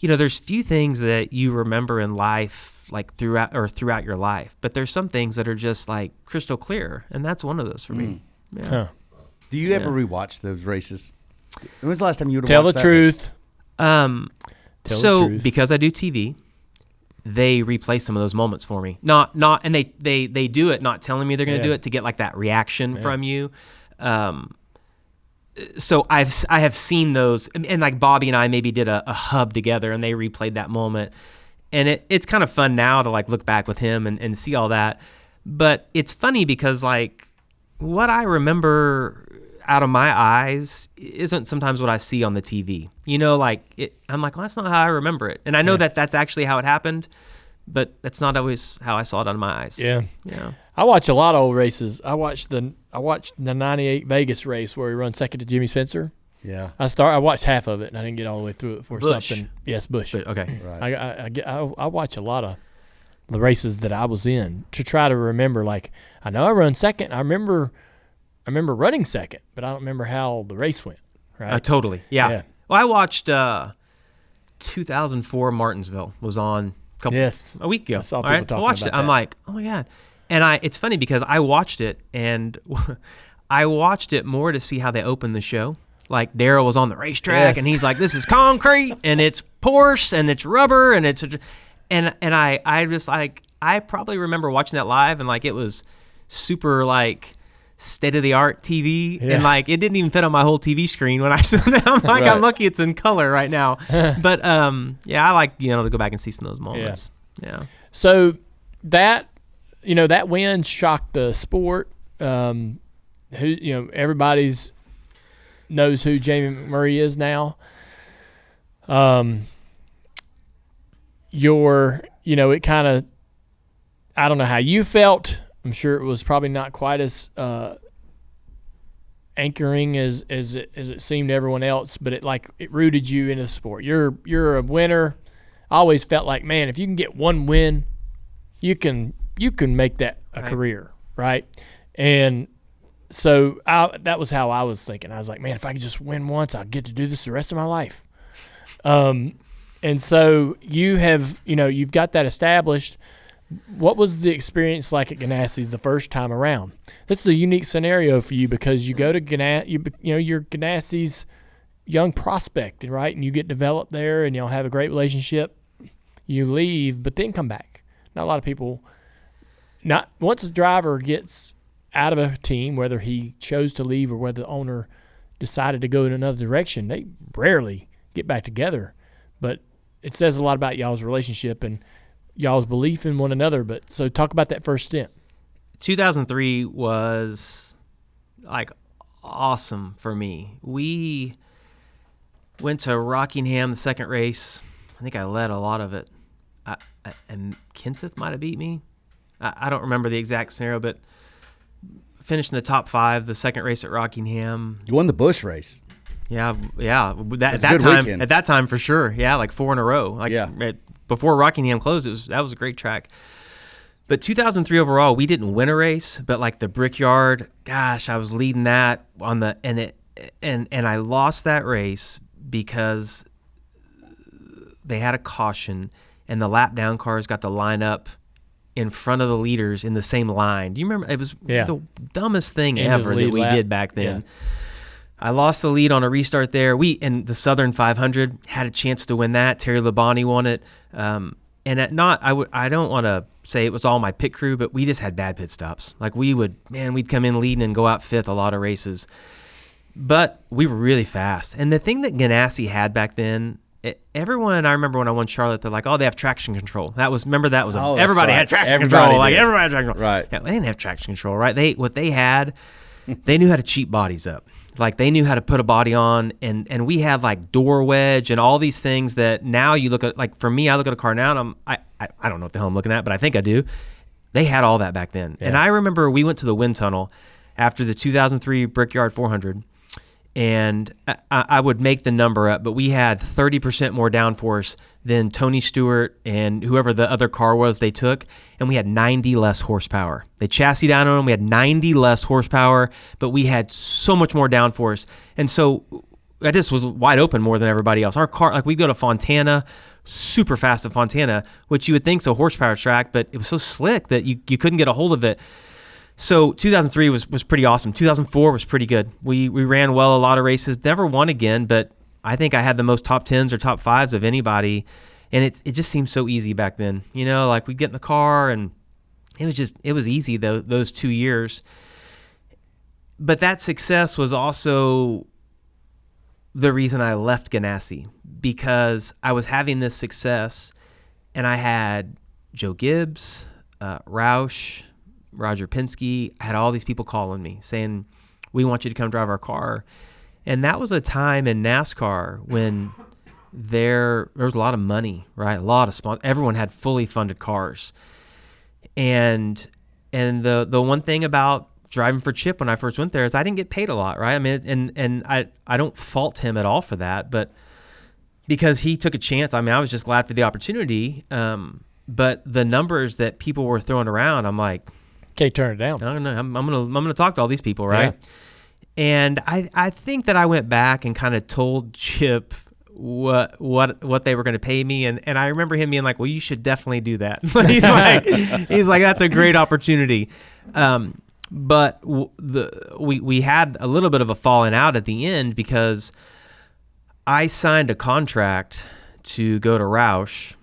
there's few things that you remember in life like throughout your life, but there's some things that are just like crystal clear, and that's one of those for me. Yeah. Huh. Do you ever rewatch those races? When was the last time you would tell watch the truth? Race? So because I do TV, they replay some of those moments for me. And they do it not telling me they're going to do it to get like that reaction from you. So I have seen those, and like Bobby and I maybe did a hub together, and they replayed that moment. And it's kind of fun now to like look back with him and see all that. But it's funny because like what I remember out of my eyes isn't sometimes what I see on the TV. I'm like, well, that's not how I remember it. And I know that that's actually how it happened, but that's not always how I saw it out of my eyes. Yeah. I watch a lot of old races. I watched the 98 Vegas race where he runs second to Jimmy Spencer. Yeah, I watched half of it, and I didn't get all the way through it for Busch. something. Yes, Busch. Okay, right. I watch a lot of the races that I was in to try to remember. Like I know I run second. I remember running second, but I don't remember how the race went. Right? Totally. Yeah. Well, I watched 2004 Martinsville was on a week ago. I saw people talking I watched about it. I'm that. like, oh my God. And it's funny because I watched it, and I watched it more to see how they opened the show. Like Darrell was on the racetrack, and he's like, "This is concrete, and it's Porsche, and it's rubber, and it's," and I just like, I probably remember watching that live, and like it was super like state of the art TV, and like it didn't even fit on my whole TV screen when I saw it. I'm like, I'm lucky it's in color right now. But I like to go back and see some of those moments. Yeah. So that that win shocked the sport. Everybody's knows who Jamie McMurray is now. It kind of, I don't know how you felt. I'm sure it was probably not quite as anchoring as it seemed to everyone else, but it rooted you in the sport. You're a winner. I always felt like, man, if you can get one win, you can make that a career, right? And so that was how I was thinking. I was like, man, if I could just win once, I'll get to do this the rest of my life. And so you've got that established. What was the experience like at Ganassi's the first time around? That's a unique scenario for you because you go to you're Ganassi's young prospect, right? And you get developed there, and have a great relationship. You leave, but then come back. Not a lot of people. Not once a driver gets out of a team, whether he chose to leave or whether the owner decided to go in another direction, they rarely get back together. But it says a lot about y'all's relationship and y'all's belief in one another. But so talk about that first stint. 2003 was like awesome for me. We went to Rockingham, the second race. I think I led a lot of it. And Kenseth might have beat me. I don't remember the exact scenario, but finished in the top 5 the second race at Rockingham. You won the Busch race. Yeah. At that time for sure. Yeah, like 4 in a row. Before Rockingham closed, that was a great track. But 2003 overall, we didn't win a race, but like the Brickyard, gosh, I was leading that on the and I lost that race because they had a caution and the lap down cars got to line up in front of the leaders in the same line. Do you remember? It was the dumbest thing ever that we did back then. Yeah. I lost the lead on a restart there. We, in the Southern 500, had a chance to win that. Terry Labonte won it. I don't want to say it was all my pit crew, but we just had bad pit stops. Like we'd come in leading and go out 5th a lot of races. But we were really fast. And the thing that Ganassi had back then, everyone, I remember when I won Charlotte, they're like, oh, they have traction control. Everybody had traction control. Like everybody had traction control. Right. Yeah, they didn't have traction control, right? They knew how to cheat bodies up. Like they knew how to put a body on, and we had like door wedge and all these things that now you look at. Like for me, I look at a car now and I don't know what the hell I'm looking at, but I think I do. They had all that back then. Yeah. And I remember we went to the wind tunnel after the 2003 Brickyard 400, and I would make the number up, but we had 30% more downforce than Tony Stewart and whoever the other car was they took, and we had 90 less horsepower. They chassis down on them. We had 90 less horsepower, but we had so much more downforce. And so I just was wide open more than everybody else. Our car, like we'd go to Fontana, super fast at Fontana, which you would think's a horsepower track, but it was so slick that you couldn't get a hold of it. So 2003 was pretty awesome. 2004 was pretty good. We ran well a lot of races. Never won again, but I think I had the most top 10s or top 5s of anybody. And it just seemed so easy back then. Like we'd get in the car and it was easy those 2 years. But that success was also the reason I left Ganassi, because I was having this success and I had Joe Gibbs, Roush, Roger Penske. I had all these people calling me saying, we want you to come drive our car. And that was a time in NASCAR when there was a lot of money, right? A lot of sponsors. Everyone had fully funded cars. And the one thing about driving for Chip when I first went there is I didn't get paid a lot, right? I mean, and I don't fault him at all for that, but because he took a chance. I mean, I was just glad for the opportunity. But the numbers that people were throwing around, I'm like, can't turn it down. I don't know. I'm gonna talk to all these people, right? Yeah. And I think that I went back and kind of told Chip what they were going to pay me, and I remember him being like, "Well, you should definitely do that." he's like, "That's a great opportunity." But we had a little bit of a falling out at the end because I signed a contract to go to Roush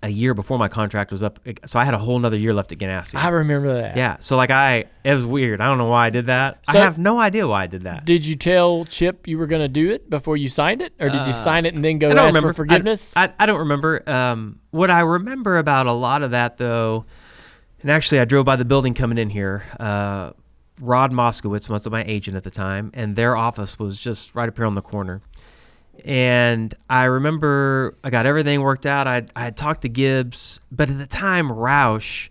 a year before my contract was up. So I had a whole nother year left at Ganassi. I remember that. Yeah. So it was weird. I don't know why I did that. So I have no idea why I did that. Did you tell Chip you were going to do it before you signed it? Or did you sign it and then go ask for forgiveness? I don't remember. What I remember about a lot of that, though, and actually I drove by the building coming in here. Rod Moskowitz was my agent at the time, and their office was just right up here on the corner. And I remember I got everything worked out. I had talked to Gibbs, but at the time, Roush,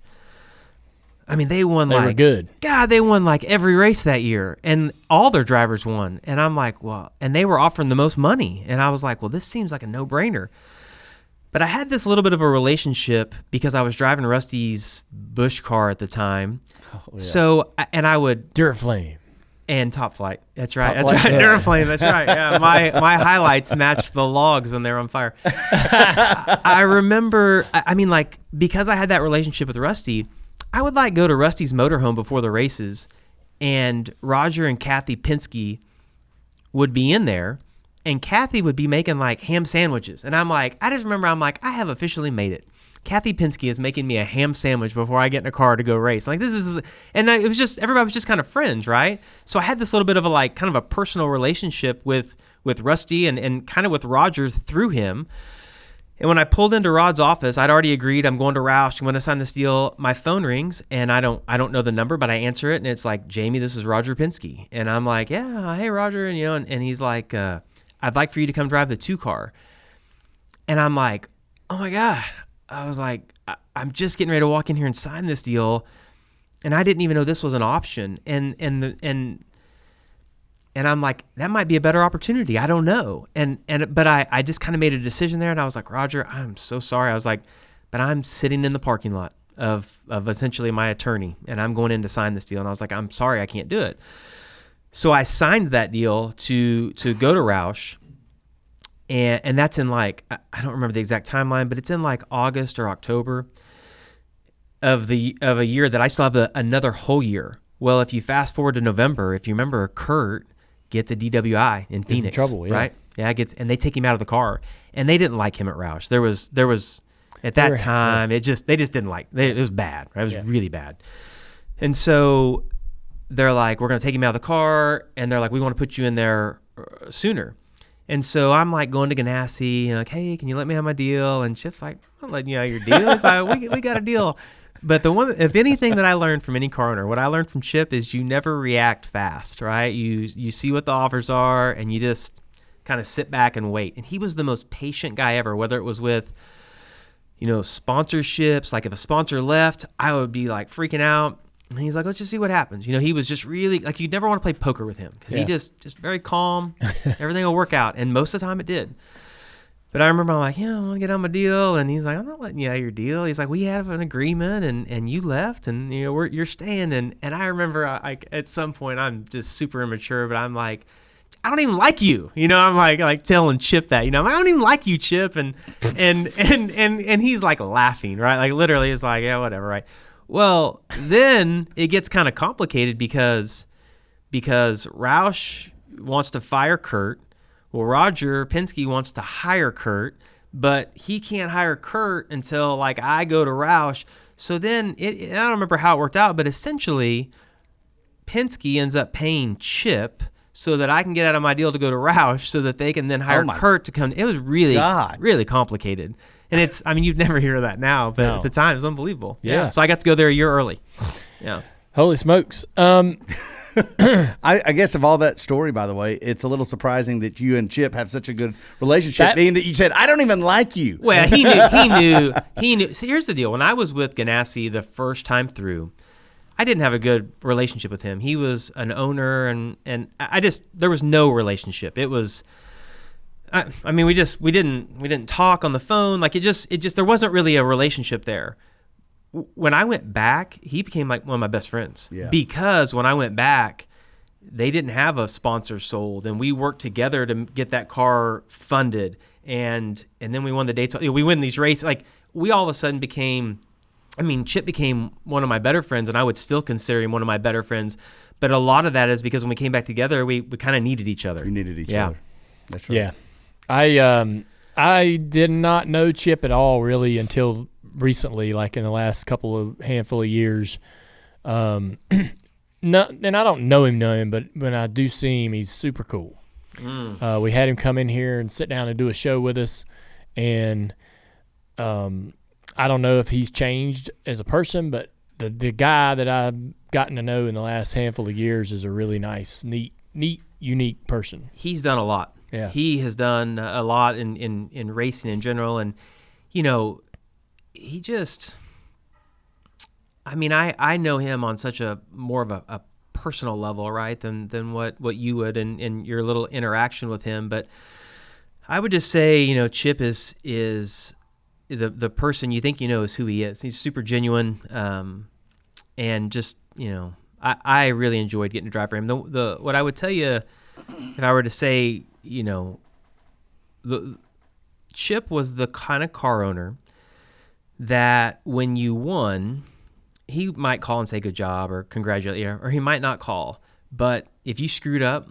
I mean, they won were good. God, they won like every race that year, and all their drivers won. And I'm like, well, and they were offering the most money. And I was like, well, this seems like a no-brainer. But I had this little bit of a relationship because I was driving Rusty's Busch car at the time. Oh, yeah. So, and I would... Duraflame. And Top Flight. That's right. That's right. Yeah. Duraflame. That's right. Yeah. My highlights match the logs when they're on fire. I remember, I mean, like, because I had that relationship with Rusty, I would like go to Rusty's motorhome before the races, and Roger and Kathy Penske would be in there, and Kathy would be making like ham sandwiches. And I'm like, I just remember, I'm like, I have officially made it. Kathy Penske is making me a ham sandwich before I get in a car to go race. Like, this is, and it was just, everybody was just kind of friends, right? So I had this little bit of a, like, kind of a personal relationship with Rusty and kind of with Roger through him. And when I pulled into Rod's office, I'd already agreed, I'm going to Roush, I'm going to sign this deal. My phone rings, and I don't know the number, but I answer it, and it's like, Jamie, this is Roger Penske. And I'm like, yeah, hey, Roger. And, and he's like, I'd like for you to come drive the 2-car. And I'm like, oh my God. I was like, I'm just getting ready to walk in here and sign this deal, and I didn't even know this was an option. And I'm like, that might be a better opportunity. I don't know. But I just kind of made a decision there, and I was like, Roger, I'm so sorry. I was like, but I'm sitting in the parking lot of essentially my attorney, and I'm going in to sign this deal. And I was like, I'm sorry, I can't do it. So I signed that deal to go to Roush. And that's in like, I don't remember the exact timeline, but it's in like August or October of a year that I still have another whole year. Well, if you fast forward to November, if you remember, Kurt gets a DWI in Phoenix. In trouble, yeah. Right? Yeah, and they take him out of the car, and they didn't like him at Roush. There was at that time, they just didn't like, it was bad, right? It was really bad. And so they're like, we're going to take him out of the car, and they're like, we want to put you in there sooner. And so I'm like going to Ganassi, like, hey, can you let me have my deal? And Chip's like, I'm letting you have your deal. It's like, we got a deal. But if anything that I learned from any car owner, what I learned from Chip is you never react fast, right? You see what the offers are, and you just kind of sit back and wait. And he was the most patient guy ever, whether it was with, sponsorships. Like if a sponsor left, I would be like freaking out. And he's like, let's just see what happens. He was just really, like, you'd never want to play poker with him because he just very calm. Everything will work out. And most of the time it did. But I remember I'm like, I want to get on my deal. And he's like, I'm not letting you out of your deal. He's like, we have an agreement and you left and, you're staying. And I remember at some point I'm just super immature, but I'm like, I don't even like you. I'm like telling Chip that, I'm like, I don't even like you, Chip. And he's like laughing, right? Like literally it's like, yeah, whatever, right? Well, then it gets kind of complicated because Roush wants to fire Kurt. Well, Roger Penske wants to hire Kurt, but he can't hire Kurt until like I go to Roush. So then I don't remember how it worked out, but essentially Penske ends up paying Chip so that I can get out of my deal to go to Roush so that they can then hire Kurt to come. It was really, really complicated. And you'd never hear of that now, but at the time it was unbelievable. Yeah. So I got to go there a year early. Yeah. Holy smokes. I guess of all that story, by the way, it's a little surprising that you and Chip have such a good relationship, being that you said, I don't even like you. Well, he knew. So here's the deal. When I was with Ganassi the first time through, I didn't have a good relationship with him. He was an owner, and there was no relationship. It was... we didn't talk on the phone. Like it just there wasn't really a relationship there. When I went back, he became like one of my best friends. Yeah. Because when I went back, they didn't have a sponsor sold, and we worked together to get that car funded. And then we won the Daytona. We win these races. Like, we all of a sudden became, Chip became one of my better friends, and I would still consider him one of my better friends. But a lot of that is because when we came back together, we kind of needed each other. You needed each other. That's right. Yeah. I did not know Chip at all really until recently, like in the last handful of years. And I don't know him, but when I do see him, he's super cool. We had him come in here and sit down and do a show with us, and I don't know if he's changed as a person, but the guy that I've gotten to know in the last handful of years is a really nice, neat, unique person. He's done a lot. Yeah. He has done a lot in racing in general, and he just, I know him on such a more of a personal level, right, than what you would in your little interaction with him. But I would just say, Chip is the person you think is who he is. He's super genuine, and just, I really enjoyed getting to drive for him. What I would tell you, if I were to say, Chip was the kind of car owner that when you won, he might call and say good job or congratulate you, or he might not call. But if you screwed up,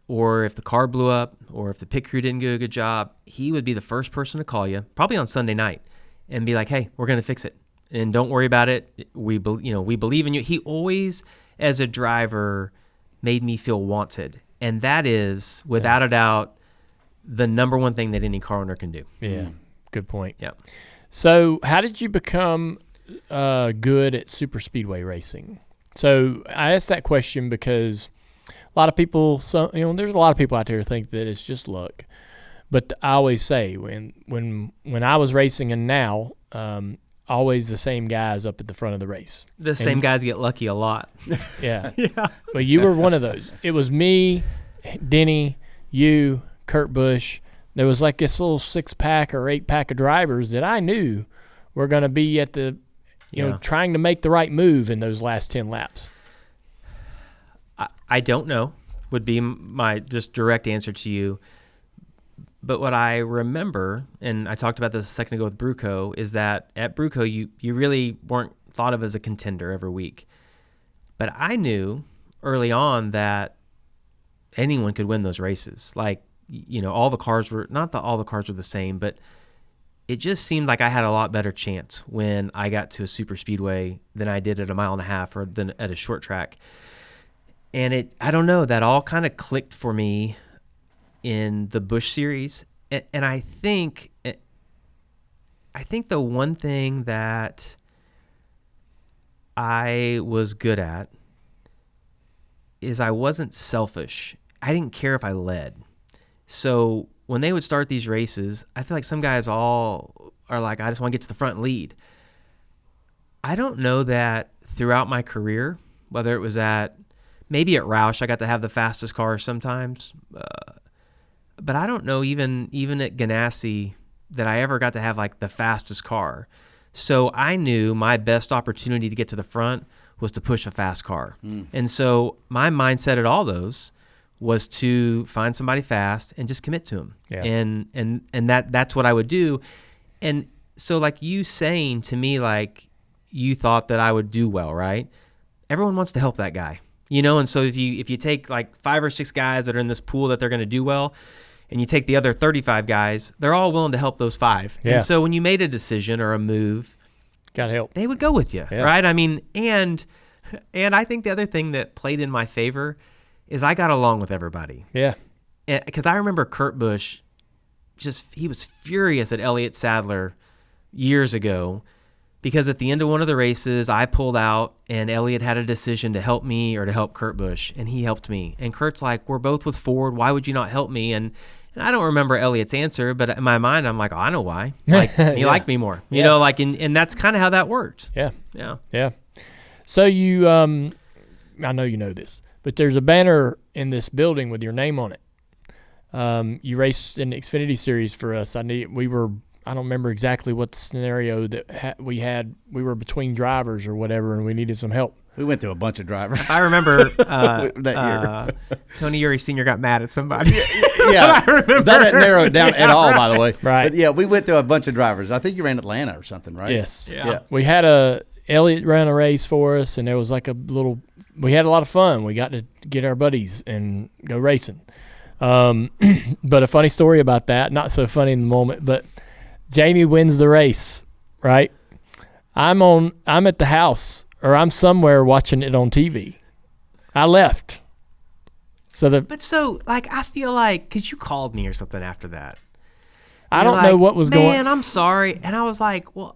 or if the car blew up, or if the pit crew didn't do a good job, he would be the first person to call you, probably on Sunday night, and be like, "Hey, we're going to fix it, and don't worry about it. We believe in you." He always, as a driver, made me feel wanted, and that is, without a doubt, the number one thing that any car owner can do. Yeah, good point. Yeah. So, how did you become good at super speedway racing? So, I asked that question because a lot of people, there's a lot of people out there who think that it's just luck. But I always say, when I was racing and now, always the same guys up at the front of the race. The same guys get lucky a lot. Yeah. Yeah. But you were one of those. It was me, Denny, you, Kurt Busch. There was like this little 6-pack or 8-pack of drivers that I knew were going to be at the, trying to make the right move in those last 10 laps. I don't know would be my just direct answer to you. But what I remember, and I talked about this a second ago with Bruco, is that at Bruco, you really weren't thought of as a contender every week. But I knew early on that anyone could win those races. Like, all the cars were, not that all the cars were the same, but it just seemed like I had a lot better chance when I got to a super speedway than I did at a 1.5 miles or than at a short track. And I don't know, that all kind of clicked for me in the Busch series. And I think the one thing that I was good at is I wasn't selfish. I didn't care if I led. So when they would start these races, I feel like some guys all are like, I just want to get to the front and lead. I don't know that throughout my career, whether it was maybe at Roush, I got to have the fastest car sometimes. But I don't know even at Ganassi that I ever got to have like the fastest car. So I knew my best opportunity to get to the front was to push a fast car. And so my mindset at all those was to find somebody fast and just commit to them. Yeah. And that's what I would do. And so like you saying to me, like you thought that I would do well, right? Everyone wants to help that guy. And so if you take like 5 or 6 guys that are in this pool that they're going to do well, and you take the other 35 guys, they're all willing to help those 5. Yeah. And so when you made a decision or a move, gotta help. They would go with you, right? I mean, and I think the other thing that played in my favor is I got along with everybody. Yeah. Because I remember Kurt Busch, he was furious at Elliott Sadler years ago because at the end of one of the races, I pulled out and Elliott had a decision to help me or to help Kurt Busch, and he helped me. And Kurt's like, we're both with Ford. Why would you not help me? And I don't remember Elliott's answer, but in my mind, I'm like, oh, I know why. Like, he liked me more. You know, like, and that's kind of how that worked. Yeah. Yeah. Yeah. So you, I know you know this, but there's a banner in this building with your name on it. You raced in the Xfinity Series for us. I don't remember exactly what the scenario that we had. We were between drivers or whatever, and we needed some help. We went through a bunch of drivers. I remember that year. Tony Uri Sr. got mad at somebody. Yeah, I remember. that didn't narrow it down at all, by the way. Right. But yeah, we went through a bunch of drivers. I think you ran Atlanta or something, right? Yes. Yeah. We had Elliot ran a race for us, and there was like we had a lot of fun. We got to get our buddies and go racing. But a funny story about that, not so funny in the moment, but Jamie wins the race, right? I'm at the house, or I'm somewhere watching it on TV. I left. But I feel like, because you called me or something after that. I don't know what was going on. Man, I'm sorry. And I was like, well,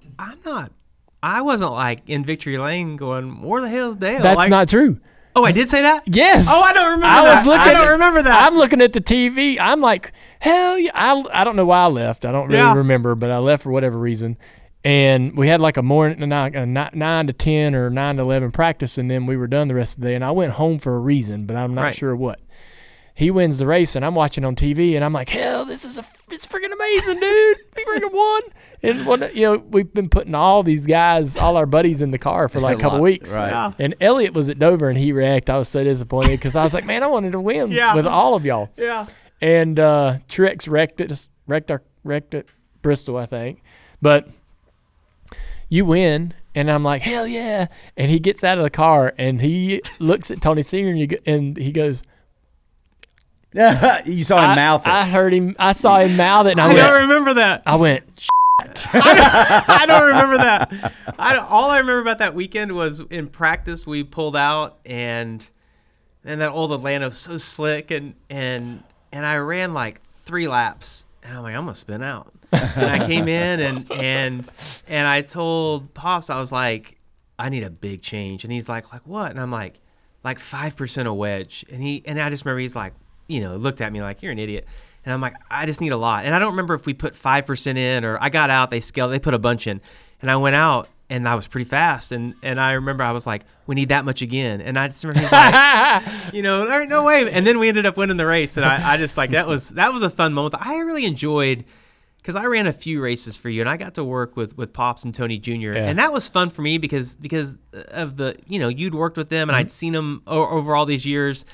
I wasn't like in victory lane going, where the hell's Dale? That's not true. Oh, I did say that? Yes. Oh, I don't remember that. I don't remember that. I'm looking at the TV. I'm like, hell yeah. I don't know why I left. I don't really remember, but I left for whatever reason. And we had like a morning, a 9 to 10 or 9 to 11 practice, and then we were done the rest of the day. And I went home for a reason, but I'm not sure what. He wins the race, and I'm watching on TV, and I'm like, hell, it's freaking amazing, dude. We freaking won. And we've been putting all our buddies in the car for like a couple weeks. Right. Yeah. And Elliot was at Dover, and he wrecked. I was so disappointed because I was like, man, I wanted to win with all of y'all. Yeah. And Trix wrecked it Bristol, I think. But you win, and I'm like, hell yeah. And he gets out of the car, and he looks at Tony Senior, and he goes, you saw him mouth it. I saw him mouth it, and I don't remember that. I went, I don't remember that. All I remember about that weekend was in practice we pulled out, and that old Atlanta was so slick, and I ran like 3 laps, and I'm like, I'm gonna spin out. And I came in and I told Pops, I was like, I need a big change, and he's like what? And I'm like 5% a wedge, and I just remember he's like, looked at me like, you're an idiot. And I'm like, I just need a lot. And I don't remember if we put 5% in or I got out, they put a bunch in. And I went out and I was pretty fast. And I remember I was like, we need that much again. And I just remember he's like, there ain't no way. And then we ended up winning the race. And I just like, that was a fun moment. I really enjoyed, because I ran a few races for you and I got to work with Pops and Tony Jr. Yeah. And that was fun for me because of the, you'd worked with them and I'd seen them over all these years.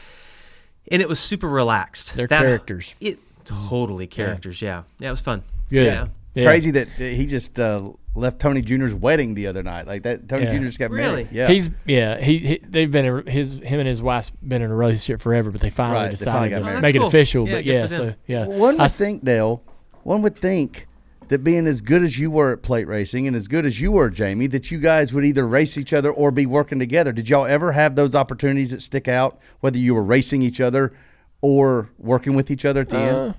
And it was super relaxed. They're characters. Totally characters, yeah. Yeah, it was fun. Good. Yeah. Crazy that he just left Tony Jr.'s wedding the other night. Like that, Tony Jr. just got married. Yeah. They've been him and his wife's been in a relationship forever, but they finally decided got to married. make it Cool. official. Yeah, But One would think, Dale, that being as good as you were at plate racing and as good as you were, Jamie, that you guys would either race each other or be working together. Did y'all ever have those opportunities that stick out, whether you were racing each other or working with each other at the end?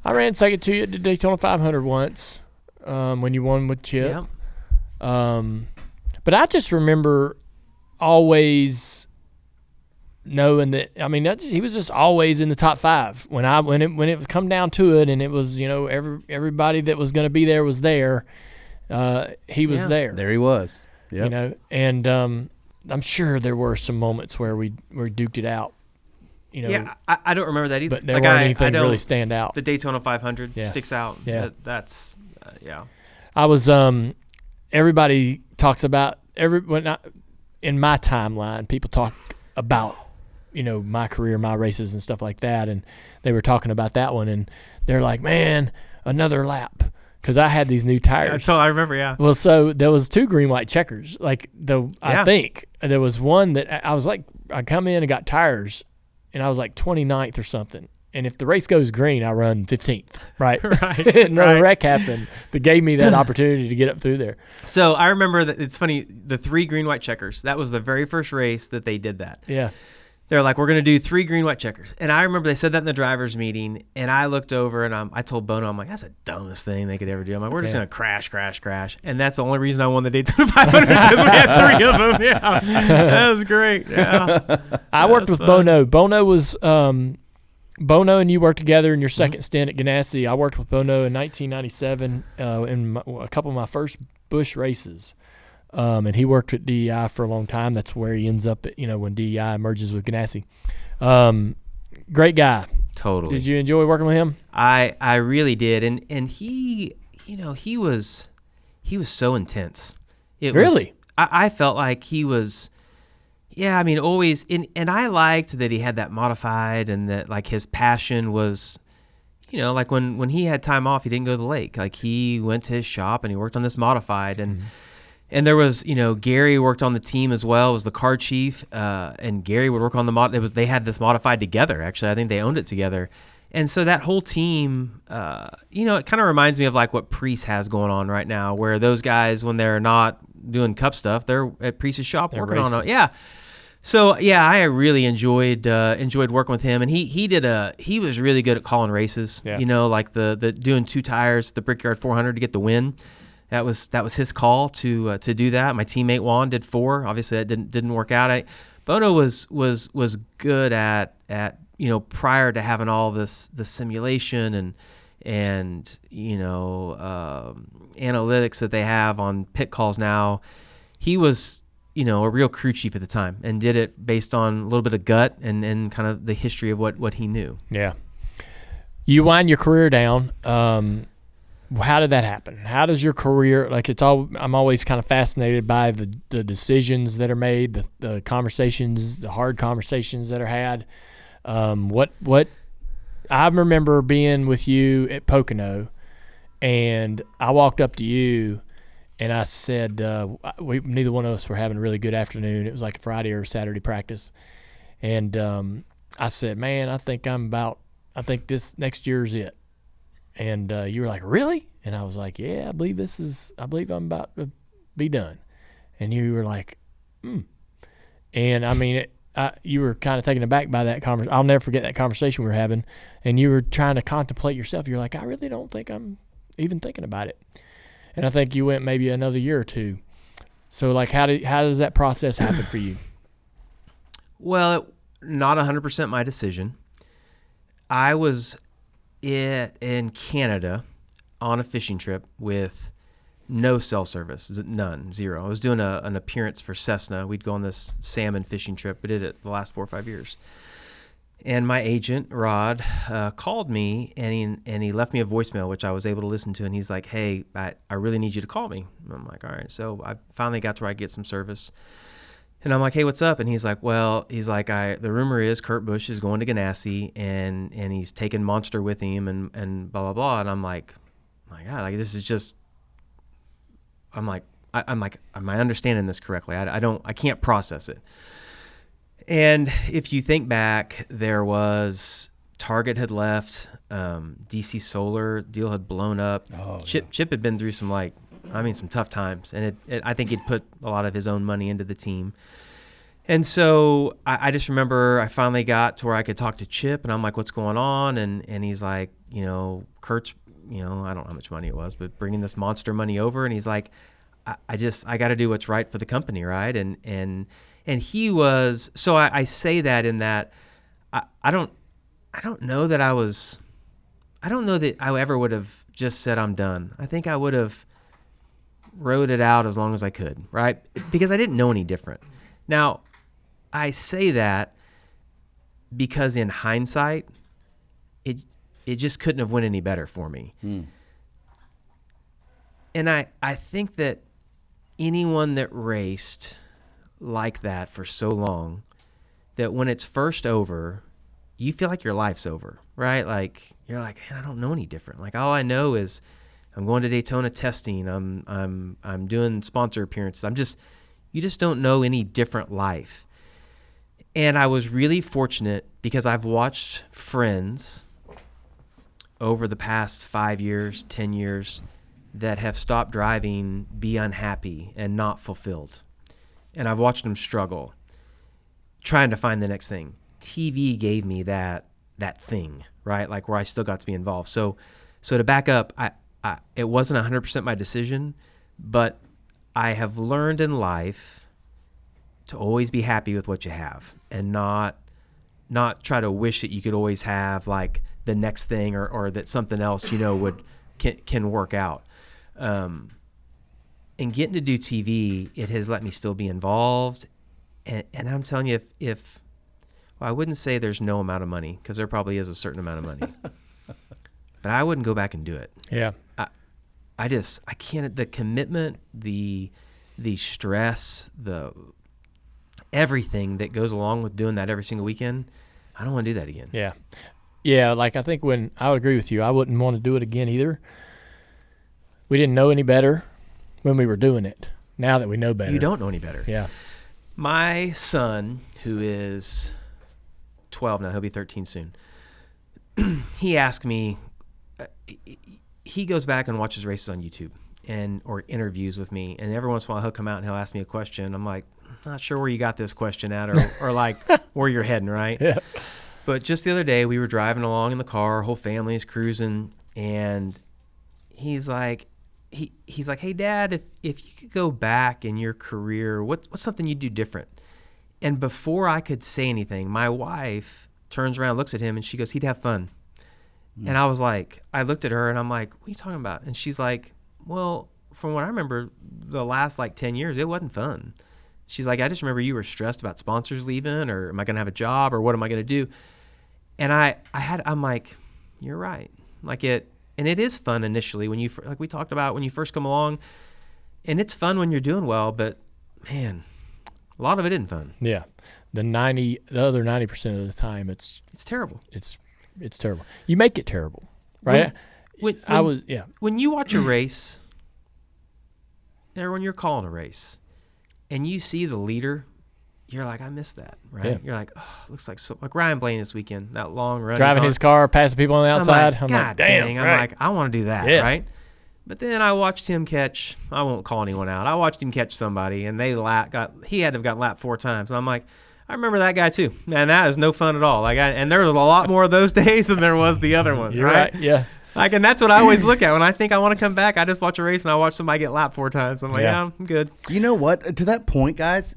I ran second to you at the Daytona 500 once when you won with Chip. Yeah. But I just remember always knowing that, he was just always in the top 5 when it come down to it, and it was, everybody that was going to be there was there. He was there. There he was. Yep. And I'm sure there were some moments where we duked it out. I don't remember that either. But there weren't anything really stand out. The Daytona 500 sticks out. Yeah. That's I was everybody talks about in my timeline, people talk about my career, my races and stuff like that, and they were talking about that one, and they're like, man, another lap, because I had these new tires. So I remember, yeah. Well, so there was 2 green white checkers. I think there was one that I was like, I come in and got tires, and I was like 29th or something. And if the race goes green, I run 15th, right? Right. And a wreck happened that gave me that opportunity to get up through there. So I remember that it's funny, the 3 green white checkers, that was the very first race that they did that. Yeah. They're like, we're going to do 3 green white checkers. And I remember they said that in the driver's meeting, and I looked over and I told Bono, I'm like, that's the dumbest thing they could ever do. I'm like, we're just going to crash. And that's the only reason I won the Daytona 500 because we had 3 of them. Yeah. That was great. Yeah. I worked with Bono. Bono was Bono and you worked together in your second stint at Ganassi. I worked with Bono in 1997 in a couple of my first Busch races. And he worked at DEI for a long time. That's where he ends up at, when DEI merges with Ganassi. Great guy. Totally. Did you enjoy working with him? I really did. And he, he was so intense. Really? I felt like he was Yeah, I mean, always. And I liked that he had that modified, and that like his passion was, like when he had time off, he didn't go to the lake. Like he went to his shop and he worked on this modified. And there was, Gary worked on the team as well, was the car chief, and Gary would work on the they had this modified together. Actually, I think they owned it together. And so that whole team, it kind of reminds me of like what Priest has going on right now, where those guys, when they're not doing Cup stuff, they're at Priest's shop working on it. Yeah. So yeah, I really enjoyed working with him, and he was really good at calling races. Yeah. Like the doing 2 tires, the Brickyard 400 to get the win. That was his call to do that. My teammate Juan did 4. Obviously that didn't work out. Bono was good at prior to having all the simulation and analytics that they have on pit calls now. He was a real crew chief at the time, and did it based on a little bit of gut and kind of the history of what he knew. Yeah. You wind your career down. How did that happen? How does your career, like I'm always kind of fascinated by the decisions that are made, the conversations, the hard conversations that are had. What I remember being with you at Pocono, and I walked up to you and I said, neither one of us were having a really good afternoon. It was like a Friday or Saturday practice. And I said, man, I think this next year is it. And you were like, really? And I was like, yeah, I believe I'm about to be done. And you were like, And I mean, you were kind of taken aback by that conversation. I'll never forget that conversation we were having. And you were trying to contemplate yourself. You're like, I really don't think I'm even thinking about it. And I think you went maybe another year or two. So like, how does that process happen for you? Well, not 100% my decision. I was in Canada on a fishing trip with no cell service, none, 0. I was doing an appearance for Cessna. We'd go on this salmon fishing trip. We did it the last 4 or 5 years. And my agent, Rod, called me, and he left me a voicemail, which I was able to listen to. And he's like, hey, I really need you to call me. And I'm like, all right. So I finally got to where I get some service. And I'm like, hey, what's up? And he's like, the rumor is Kurt Busch is going to Ganassi, and he's taking Monster with him, and blah, blah, blah. And I'm like, my God, like this is just, I'm like, am I understanding this correctly? I can't process it. And if you think back, there was Target had left, DC Solar deal had blown up. Oh, Chip had been through some some tough times, and I think he'd put a lot of his own money into the team. And so I just remember I finally got to where I could talk to Chip, and I'm like, what's going on? And he's like, Kurt's, I don't know how much money it was, but bringing this Monster money over. And he's like, I got to do what's right for the company, right? And he was, so I say that in that I don't know that I ever would have just said I'm done. I think I would have rode it out as long as I could, right? Because I didn't know any different. Now, I say that because in hindsight, it just couldn't have went any better for me. And I think that anyone that raced like that for so long, that when it's first over, you feel like your life's over, right? Like you're like, man, I don't know any different. Like all I know is I'm going to Daytona testing. I'm doing sponsor appearances. You just don't know any different life. And I was really fortunate because I've watched friends over the past 5 years, 10 years that have stopped driving, be unhappy and not fulfilled. And I've watched them struggle, trying to find the next thing. TV gave me that thing, right? Like where I still got to be involved. So to back up, it wasn't 100% my decision, but I have learned in life to always be happy with what you have and not try to wish that you could always have like the next thing or that something else, can work out. And getting to do TV, it has let me still be involved. And I'm telling you, I wouldn't say there's no amount of money, because there probably is a certain amount of money, but I wouldn't go back and do it. Yeah. I can't, the commitment, the stress, everything that goes along with doing that every single weekend, I don't want to do that again. Yeah. Yeah, like I think when I would agree with you, I wouldn't want to do it again either. We didn't know any better when we were doing it. Now that we know better. You don't know any better. Yeah. My son, who is 12 now, he'll be 13 soon, he asked me, he goes back and watches races on YouTube or interviews with me, and every once in a while he'll come out and he'll ask me a question. I'm like, not sure where you got this question at or like where you're heading, right? Yeah. But just the other day we were driving along in the car, whole family is cruising, and he's like, hey, Dad, if you could go back in your career, what's something you'd do different? And before I could say anything, my wife turns around, looks at him, and she goes, he'd have fun. And I was like, I looked at her, and I'm like, what are you talking about? And she's like, well, from what I remember, the last 10 years, it wasn't fun. She's like, I just remember you were stressed about sponsors leaving, or am I going to have a job, or what am I going to do? And I'm like, you're right. And it is fun initially when like we talked about when you first come along, and it's fun when you're doing well, but man, a lot of it isn't fun. Yeah. The other 90% of the time, it's terrible. It's terrible. You make it terrible, right? When you watch a race, or when you're calling a race, and you see the leader, you're like, I missed that, right? Yeah. You're like, oh, looks like Ryan Blaney this weekend, that long run. Driving his car, passing people on the outside. I'm like, damn. Right. I'm like, I want to do that, right? But then I watched him I won't call anyone out. I watched him catch somebody, and he had to have gotten lapped 4 times. And I'm like, I remember that guy too. Man, that is no fun at all. And there was a lot more of those days than there was the other ones. You're right. Yeah. And that's what I always look at when I think I want to come back. I just watch a race and I watch somebody get lapped 4 times. I'm like, yeah, I'm good. You know what? To that point, guys,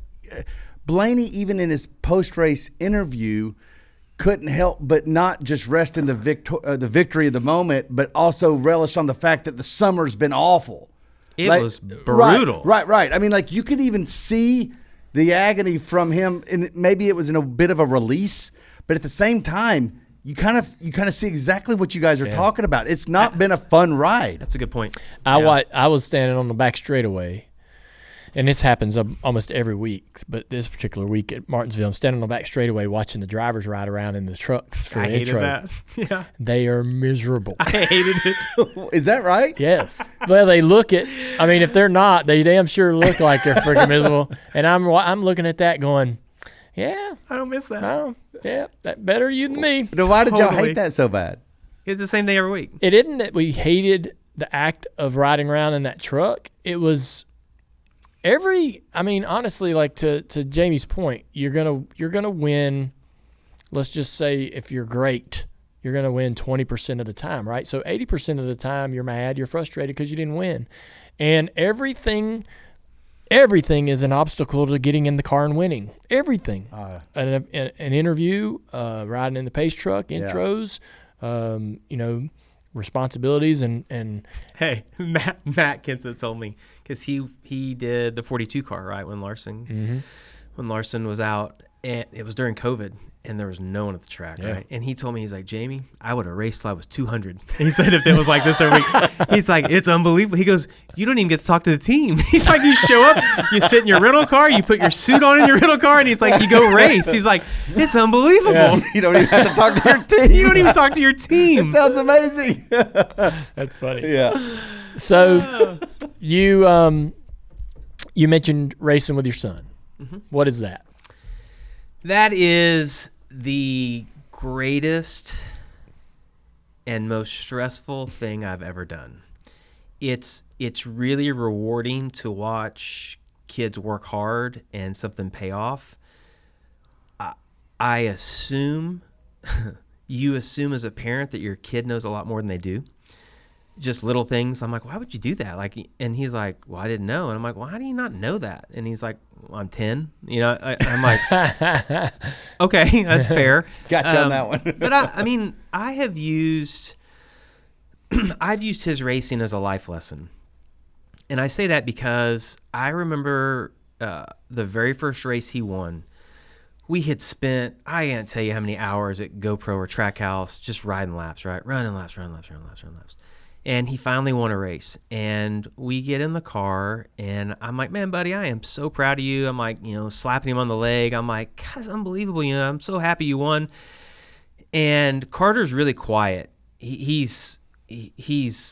Blaney, even in his post-race interview, couldn't help but not just rest in the victory of the moment, but also relish on the fact that the summer's been awful. It was brutal. Right. I mean, you could even see the agony from him, and maybe it was in a bit of a release, but at the same time, you kind of see exactly what you guys are talking about. It's not been a fun ride. That's a good point. I was standing on the back straightaway, and this happens almost every week, but this particular week at Martinsville, I'm standing on the back straightaway watching the drivers ride around in the trucks for the intro. I hated that. Yeah. They are miserable. I hated it. Is that right? Yes. Well, they look if they're not, they damn sure look like they're freaking miserable. And I'm looking at that going, yeah. I don't miss that. Oh, yeah. That better you than me. But why did y'all hate that so bad? It's the same thing every week. It isn't that we hated the act of riding around in that truck. It was honestly, to Jamie's point, you're gonna win. Let's just say if you're great, you're gonna win 20% of the time, right? So 80% of the time you're mad, you're frustrated because you didn't win, and everything is an obstacle to getting in the car and winning. Everything, an interview, riding in the pace truck, intros, responsibilities and hey, Matt Kinsa told me, because he did the 42 car, right, when Larson was out, and it was during COVID, and there was no one at the track, right? And he told me, he's like, Jamie, I would have raced till I was 200. He said if it was like this every week, he's like, it's unbelievable. He goes, you don't even get to talk to the team. He's like, you show up, you sit in your rental car, you put your suit on in your rental car, and he's like, you go race. He's like, it's unbelievable. Yeah. You don't even have to talk to your team. You don't even talk to your team. It sounds amazing. That's funny. Yeah. So you mentioned racing with your son. Mm-hmm. What is that? That is the greatest and most stressful thing I've ever done. It's really rewarding to watch kids work hard and something pay off. I assume, you assume as a parent that your kid knows a lot more than they do. Just little things. I'm like, why would you do that? And he's like, well, I didn't know. And I'm like, well, how do you not know that? And he's like, well, I'm 10. I'm like, okay, that's fair. Got you on that one. But I have used, I've used his racing as a life lesson. And I say that because I remember the very first race he won, we had spent, I can't tell you how many hours at GoPro or Trackhouse just riding laps, right? Running laps. And he finally won a race. And we get in the car, and I'm like, man, buddy, I am so proud of you. I'm like, slapping him on the leg. I'm like, God, it's unbelievable. I'm so happy you won. And Carter's really quiet. He's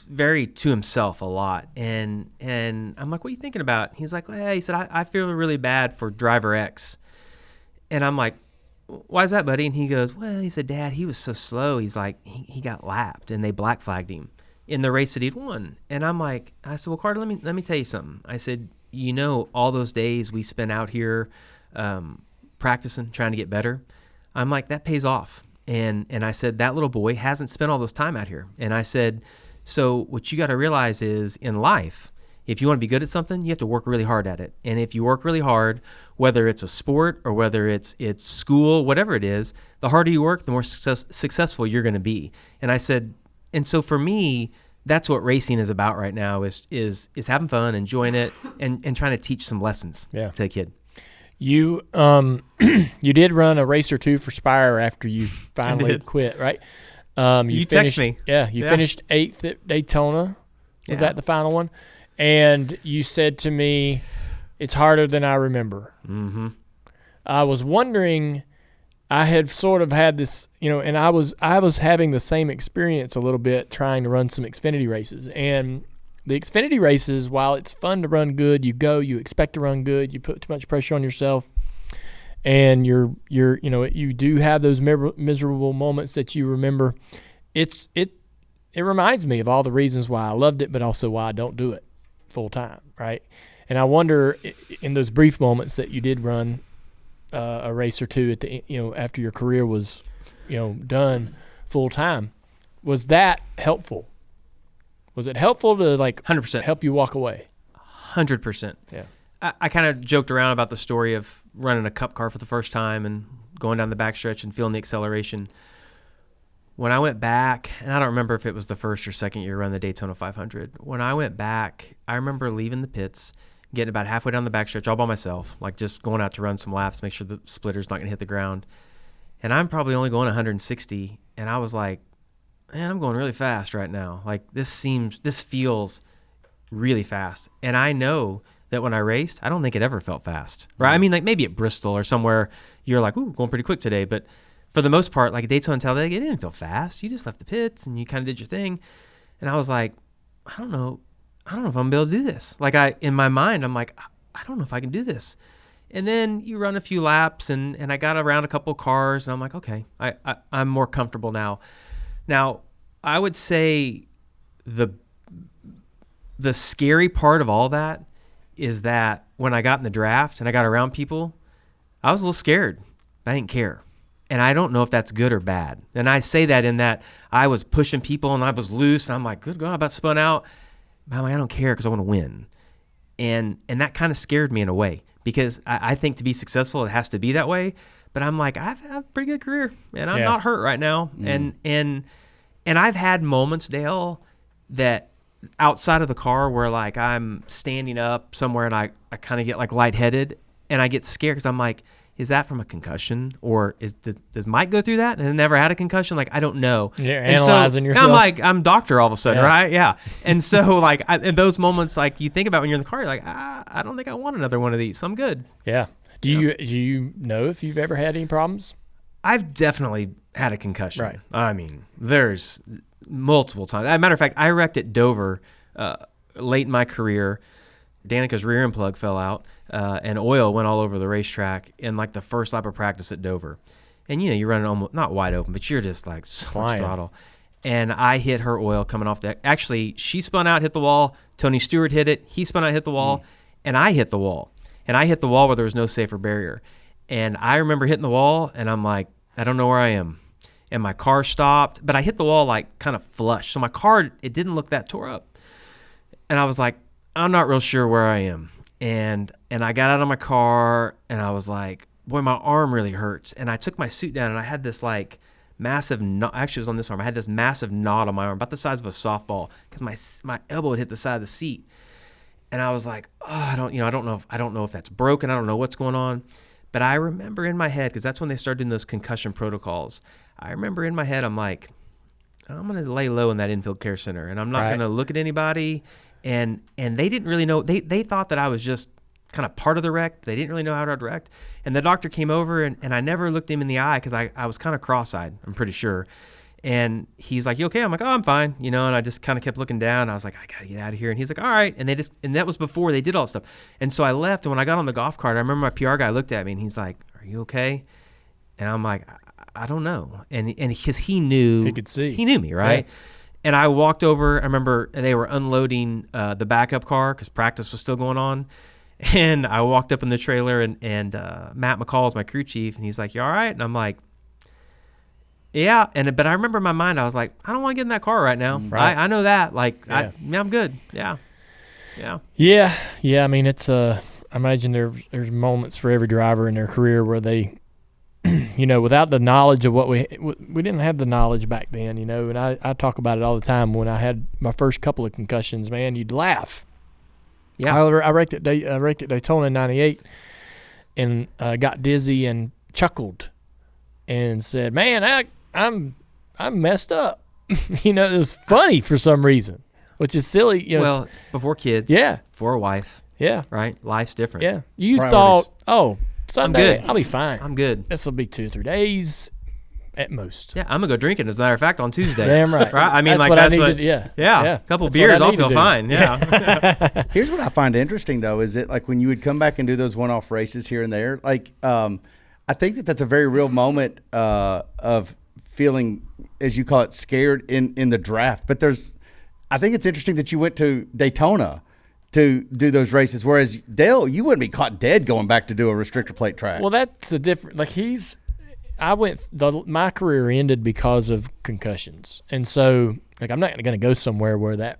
very to himself a lot. And I'm like, what are you thinking about? He's like, well, he said, I feel really bad for driver X. And I'm like, why is that, buddy? And he goes, well, he said, Dad, he was so slow. He's like, he got lapped, and they black flagged him in the race that he'd won. And I said, well, Carter, let me tell you something. I said, all those days we spent out here practicing, trying to get better. I'm like, that pays off. And I said, that little boy hasn't spent all those time out here. And I said, so what you got to realize is in life, if you want to be good at something, you have to work really hard at it. And if you work really hard, whether it's a sport or whether it's school, whatever it is, the harder you work, the more successful you're going to be. And I said, and so for me, that's what racing is about right now is having fun, enjoying it, and trying to teach some lessons to a kid. You you did run a race or two for Spire after you finally quit, right? You text me. Yeah, you finished 8th at Daytona. Was that the final one? And you said to me, it's harder than I remember. Mm-hmm. I was wondering, I had sort of had this, and I was having the same experience a little bit trying to run some Xfinity races. And the Xfinity races, while it's fun to run good, you expect to run good, you put too much pressure on yourself, and you do have those miserable moments that you remember. It reminds me of all the reasons why I loved it, but also why I don't do it full time, right? And I wonder, in those brief moments that you did run a race or two at the after your career was done full time, was that helpful? Was it helpful to 100% help you walk away? 100%. Yeah. I kind of joked around about the story of running a cup car for the first time and going down the backstretch and feeling the acceleration. When I went back, and I don't remember if it was the first or second year around the Daytona 500. When I went back, I remember leaving the pits, getting about halfway down the backstretch all by myself, just going out to run some laps, make sure the splitter's not going to hit the ground. And I'm probably only going 160, and I was like, man, I'm going really fast right now. This feels really fast. And I know that when I raced, I don't think it ever felt fast, right? I mean, maybe at Bristol or somewhere, you're like, ooh, going pretty quick today. But for the most part, like Daytona and Talladega, it didn't feel fast. You just left the pits and you kind of did your thing. And I was like, I don't know if I'm going to be able to do this. In my mind, I'm like, I don't know if I can do this. And then you run a few laps and I got around a couple of cars and I'm like, okay, I'm more comfortable now. Now, I would say the scary part of all that is that when I got in the draft and I got around people, I was a little scared. I didn't care. And I don't know if that's good or bad. And I say that in that I was pushing people and I was loose and I'm like, good God, I about spun out. But I'm like, I don't care because I want to win. And that kind of scared me in a way because I think to be successful, it has to be that way. But I'm like, I've had a pretty good career and I'm not hurt right now. And I've had moments, Dale, that outside of the car where I'm standing up somewhere and I kind of get lightheaded and I get scared because I'm like, is that from a concussion or does Mike go through that and never had a concussion? I don't know. You're analyzing yourself. I'm like, I'm doctor all of a sudden, right? Yeah. And so in those moments, you think about when you're in the car, you're like, I don't think I want another one of these. So I'm good. Yeah. Do you know if you've ever had any problems? I've definitely had a concussion. Right. I mean, there's multiple times. As a matter of fact, I wrecked at Dover late in my career. Danica's rear end plug fell out, and oil went all over the racetrack in the first lap of practice at Dover. And you're running almost not wide open, but you're just so much throttle. And I hit her oil coming off that. Actually, she spun out, hit the wall. Tony Stewart hit it. He spun out, hit the wall, and I hit the wall. And I hit the wall where there was no safer barrier. And I remember hitting the wall, and I'm like, I don't know where I am. And my car stopped, but I hit the wall kind of flush. So my car, it didn't look that tore up. And I was like, I'm not real sure where I am. And I got out of my car, and I was like, boy, my arm really hurts. And I took my suit down, and I had this massive knot. Actually, it was on this arm. I had this massive knot on my arm, about the size of a softball, because my elbow had hit the side of the seat. And I was like, oh, I don't know if that's broken. I don't know what's going on. But I remember in my head, because that's when they started doing those concussion protocols. I remember in my head, I'm like, I'm going to lay low in that infield care center, and I'm not Right. going to look at anybody. And they didn't really know. They thought that I was just kind of part of the wreck. They didn't really know how to direct. And the doctor came over, and I never looked him in the eye because I was kind of cross-eyed, I'm pretty sure. And he's like, "You okay?" I'm like, "Oh, I'm fine," and I just kind of kept looking down. I was like, "I gotta get out of here." And he's like, "All right." And that was before they did all this stuff. And so I left. And when I got on the golf cart, I remember my PR guy looked at me and he's like, "Are you okay?" And I'm like, I don't know. And because he knew, He could see. He knew me, right? Yeah. And I walked over. I remember they were unloading the backup car because practice was still going on. And I walked up in the trailer, and Matt McCall is my crew chief, and he's like, "You all right?" And I'm like, "Yeah." But I remember in my mind, I was like, "I don't want to get in that car right now. Right. I know that. Like, Yeah. I'm good. Yeah. Yeah. I mean, it's I imagine there's moments for every driver in their career where they, without the knowledge of what we didn't have the knowledge back then, and I talk about it all the time. When I had my first couple of concussions, man, you'd laugh. Yeah. I wrecked at Daytona in '98 and got dizzy and chuckled and said, "Man, I'm messed up." It was funny for some reason, which is silly. Well, it's before kids. Yeah. Before a wife. Yeah. Right. Life's different. Yeah. You Priorities. thought, "Oh, Sunday, good. I'll be fine. I'm good. This will be 2 or 3 days at most." Yeah, I'm gonna go drinking. As a matter of fact, on Tuesday. Damn right. Right. I mean, That's like what that's I what. needed. Yeah. Yeah. A couple That's beers, what I I'll need to feel do. fine. Yeah. Here's what I find interesting, though, is that like when you would come back and do those one-off races here and there, like I think that's a very real moment of feeling, as you call it, scared in the draft. But I think it's interesting that you went to Daytona to do those races, whereas Dale, you wouldn't be caught dead going back to do a restrictor plate track. Well, that's a different. Like my career ended because of concussions, and so like I'm not going to go somewhere where the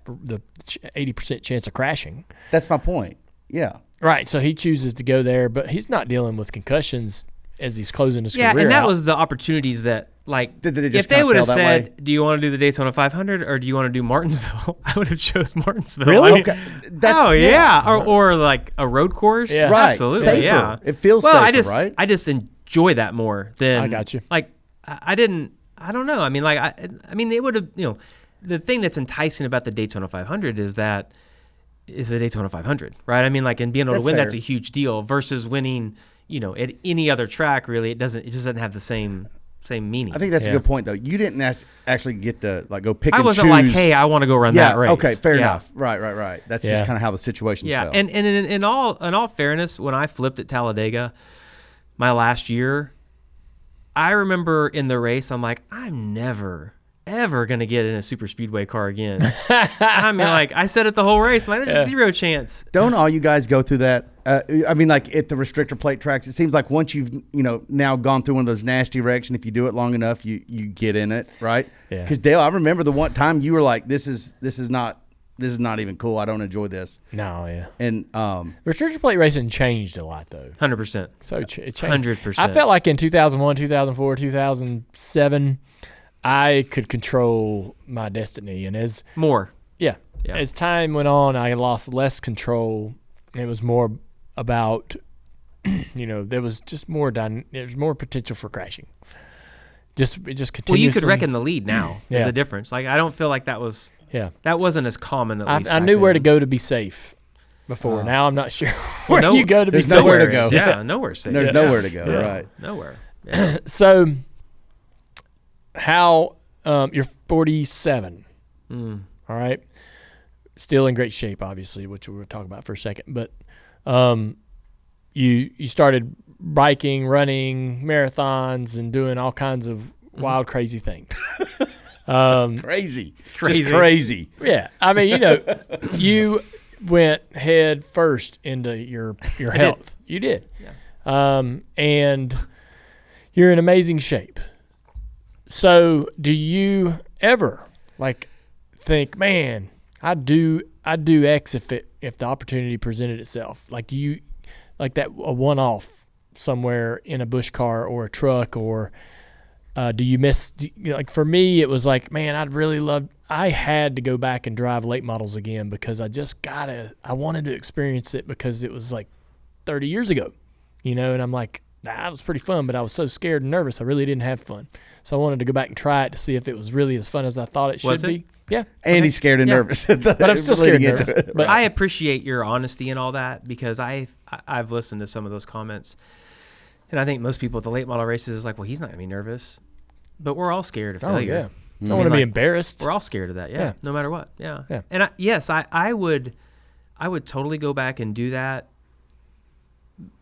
80% chance of crashing. That's my point. Yeah. Right. So he chooses to go there, but he's not dealing with concussions as he's closing his Yeah, career and that out. was the opportunities that, like, Did they just if they kinda would have fell that said, way? "Do you want to do the Daytona 500 or do you want to do Martinsville?" I would have chose Martinsville. Really? I mean, Okay. Oh yeah, or like a road course. Yeah. Right. Absolutely. Safer. Yeah, It feels well, safer, right? I just enjoy that more than. I got you. Like, I didn't. I don't know. I mean, like, I mean, it would have. The thing that's enticing about the Daytona 500 is the Daytona 500, right? I mean, like, and being able That's to win, fair. that's a huge deal versus winning. At any other track, really, it just doesn't have the same meaning. I think that's Yeah. a good point, though. You didn't actually get to like go pick I and wasn't choose. like, hey, I want to go run Yeah. that race. Okay. Fair Yeah. enough. Right. That's Yeah. just kind of how the situation Yeah, felt. and in all fairness, when I flipped at Talladega, my last year, I remember in the race, I'm like, I'm never ever gonna get in a super speedway car again. I mean, like I said it the whole race, man, there's zero chance. Don't all you guys go through that? I mean, like at the restrictor plate tracks, it seems like once you've now gone through one of those nasty wrecks, and if you do it long enough, you get in it, right? Yeah. Because Dale, I remember the one time you were like, "This is not even cool. I don't enjoy this." No, yeah. And Restrictor plate racing changed a lot though. 100%. So it changed. 100%. I felt like in 2001, 2004, 2007, I could control my destiny, and as Yeah. as time went on, I lost less control. It was more about, there was just more there's more potential for crashing. It just continuously. Well, you could reckon the lead now. There's Yeah. a difference. Like I don't feel like that wasn't as common. At least I back knew where to then. go to be safe before. Now I'm not sure where no- you go to be there's safe. nowhere to Nowhere go. is- Yeah, nowhere safe. there's Yeah. nowhere to go, Yeah. right? Nowhere. Yeah. So, how you're 47, all right? Still in great shape, obviously, which we'll talk about for a second. But you started biking, running, marathons, and doing all kinds of wild, crazy things. Crazy. Crazy. Just crazy. Yeah, I mean, you went head first into your health. You did. Yeah. And you're in amazing shape. So, do you ever think, man, I'd do X if the opportunity presented itself? Like that a one-off somewhere in a bush car or a truck, or do you miss? Like for me, it was like, man, I had to go back and drive late models again because I wanted to experience it because it was like 30 years ago, and I'm like, that was pretty fun, but I was so scared and nervous, I really didn't have fun. So I wanted to go back and try it to see if it was really as fun as I thought it should be. Yeah. And he's scared and nervous. But I'm still scared and nervous. But I appreciate your honesty and all that, because I've listened to some of those comments. And I think most people at the late model races is like, well, he's not going to be nervous. But we're all scared of failure. Yeah. I don't want to be embarrassed. We're all scared of that, yeah. No matter what, yeah. And I would totally go back and do that,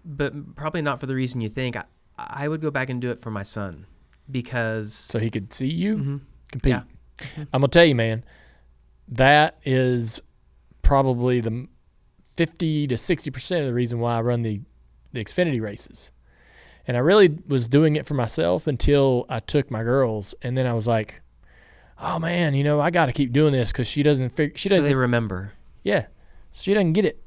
but probably not for the reason you think. I would go back and do it for my son, because... So he could see you compete. Yeah. I'm going to tell you, man, that is probably the 50 to 60% of the reason why I run the Xfinity races. And I really was doing it for myself until I took my girls, and then I was like, oh man, I got to keep doing this, because she doesn't figure. So they remember. Yeah, she doesn't get it.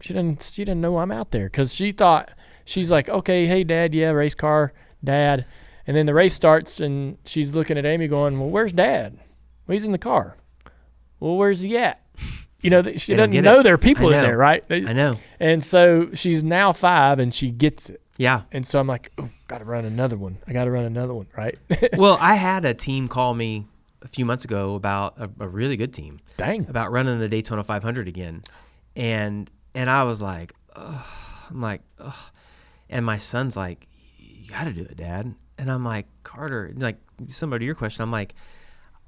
She doesn't know I'm out there, because she's like, okay, hey dad, yeah, race car, dad, and then the race starts and she's looking at Amy going, well, where's dad? Well, he's in the car. Well, where's he at? She doesn't know there are people in there, right? I know. And so she's now 5 and she gets it. Yeah. And so I'm like, oh, got to run another one. I got to run another one, right? Well, I had a team call me a few months ago about a really good team. Dang. About running the Daytona 500 again. And I was like, ugh. I'm like, ugh. And my son's like, you got to do it, Dad. And I'm like, Carter, like, similar to your question, I'm like,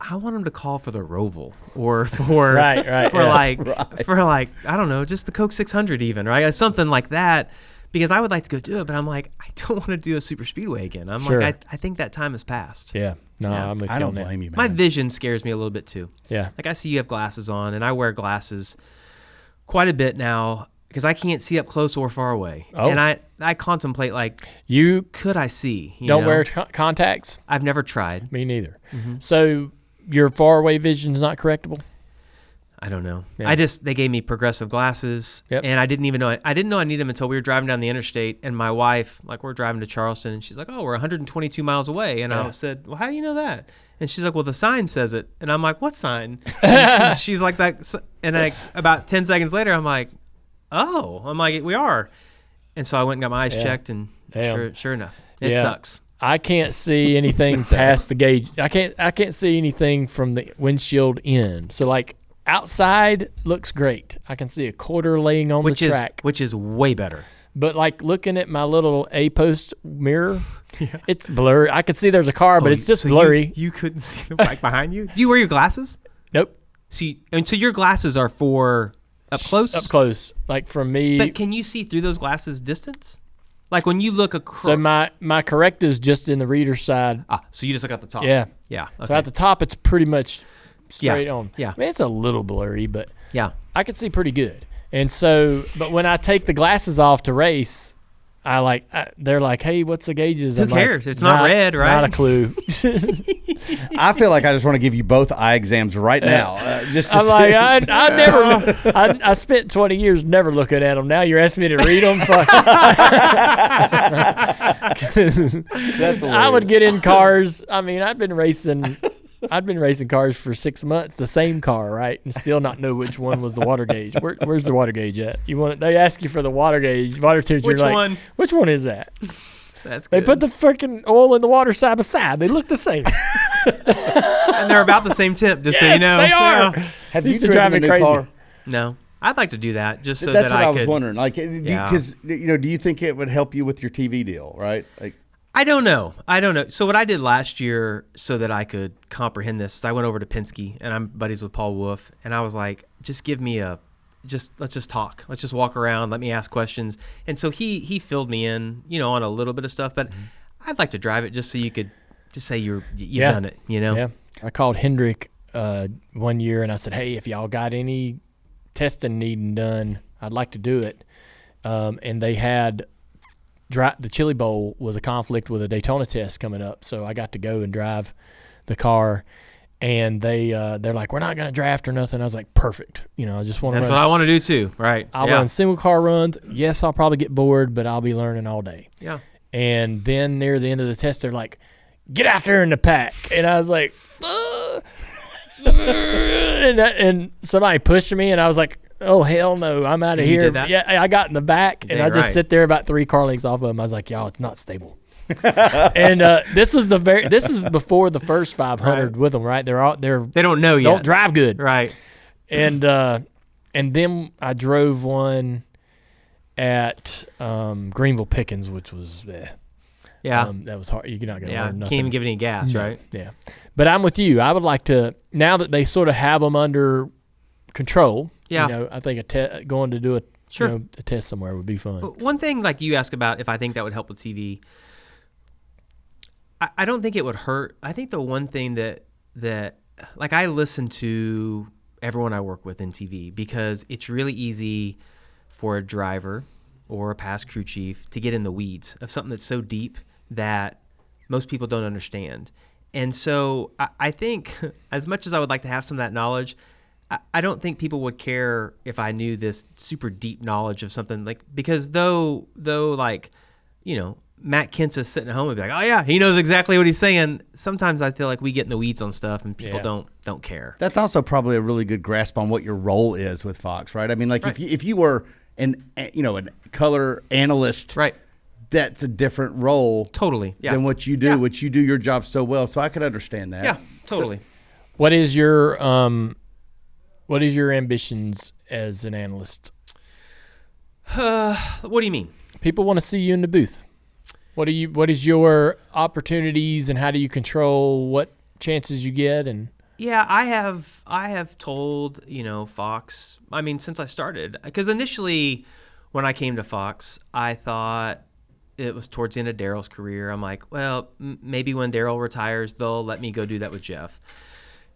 I want him to call for the Roval or for like I don't know, just the Coke 600 even, right? Something like that, because I would like to go do it, but I'm like, I don't want to do a super speedway again. I'm like, I think that time has passed. Yeah. No, I'm with you. I don't blame you, man. My vision scares me a little bit too. Yeah. Like, I see you have glasses on, and I wear glasses quite a bit now, because I can't see up close or far away. Oh. And I contemplate, like, could I see? Don't wear contacts? I've never tried. Me neither. Mm-hmm. So your far away vision is not correctable? I don't know. Yeah. They gave me progressive glasses, and I didn't even know I didn't know I needed them until we were driving down the interstate, and my wife, like, we're driving to Charleston, and she's like, oh, we're 122 miles away. And I said, well, how do you know that? And she's like, well, the sign says it. And I'm like, what sign? And she's like, that. And about 10 seconds later, I'm like, oh, we are. And so I went and got my eyes checked, and sure enough, it sucks. I can't see anything past the gauge. I can't see anything from the windshield end. So, like, outside looks great. I can see a quarter laying on the track, which is way better. But, like, looking at my little A-post mirror, it's blurry. I could see there's a car, but it's just blurry. You couldn't see the bike behind you? Do you wear your glasses? Nope. So your glasses are for up close? Up close, like from me. But can you see through those glasses distance? Like when you look across. So my corrective's just in the reader side. So you just look at the top. Yeah. Yeah. Okay. So at the top, it's pretty much straight on. Yeah. I mean, it's a little blurry, but yeah, I can see pretty good. And so, but when I take the glasses off to race, they're like, hey, what's the gauges? Who cares? It's not red, right? Not a clue. I feel like I just want to give you both eye exams right now. I'm like, I spent 20 years never looking at them. Now you're asking me to read them? That's hilarious. I would get in cars. I mean, I'd been racing cars for 6 months, the same car, right, and still not know which one was the water gauge. Where's the water gauge at? They ask you for the water gauge, water temperature. Which one? Which one is that? That's good. They put the freaking oil in the water side by side. They look the same. And they're about the same temp, just so you know. They are. Yeah. Have you driven a new car? No. I'd like to do that just so That's that what I was could. wondering. Like, because do you think it would help you with your TV deal, right? Like, I don't know. So what I did last year so that I could comprehend this, I went over to Penske, and I'm buddies with Paul Wolf, and I was like, just give me let's just talk. Let's just walk around. Let me ask questions. And so he filled me in, on a little bit of stuff, but I'd like to drive it just so you could just say you've done it, Yeah. I called Hendrick one year, and I said, hey, if y'all got any testing needing done, I'd like to do it. And they had the Chili Bowl was a conflict with a Daytona test coming up, so I got to go and drive the car, and they're like, we're not going to draft or nothing. I was like, perfect. I just want to. That's what I want to do too, right? I'll run single car runs. Yes, I'll probably get bored, but I'll be learning all day. Yeah. And then near the end of the test, they're like, get out there in the pack, and I was like, and somebody pushed me, and I was like, oh, hell no, I'm out of You here. did that? Yeah, I got in the back, and Dang I just right. sit there about 3 car lengths off of him. I was like, y'all, it's not stable. And this is before the first 500 with them, right? They don't know yet. Don't drive good. Right. And then I drove one at Greenville Pickens, which was Yeah. that was hard. You're not going to Yeah. learn Can't nothing. even give any gas, right? Yeah. But I'm with you. I would like to, now that they sort of have them under control. Yeah. You know, I think going to do a Sure. a test somewhere would be fun. But one thing, like you ask about if I think that would help with TV, I don't think it would hurt. I think the one thing that like I listen to everyone I work with in TV because it's really easy for a driver or a past crew chief to get in the weeds of something that's so deep that most people don't understand. And so I think as much as I would like to have some of that knowledge, I don't think people would care if I knew this super deep knowledge of something, like, because though like, you know, Matt Kent's sitting at home and be like, oh yeah, he knows exactly what he's saying. Sometimes I feel like we get in the weeds on stuff and people don't care. That's also probably a really good grasp on what your role is with Fox, right? I mean, like if you were a color analyst, Right. that's a different role Totally. Yeah. than what you do, which you do your job so well. So I could understand that. Yeah, totally. What is your ambitions as an analyst? What do you mean? People want to see you in the booth. What is your opportunities, and how do you control what chances you get? And Yeah, I have told, Fox, I mean, since I started, because initially when I came to Fox, I thought it was towards the end of Darrell's career. I'm like, well, maybe when Darrell retires, they'll let me go do that with Jeff.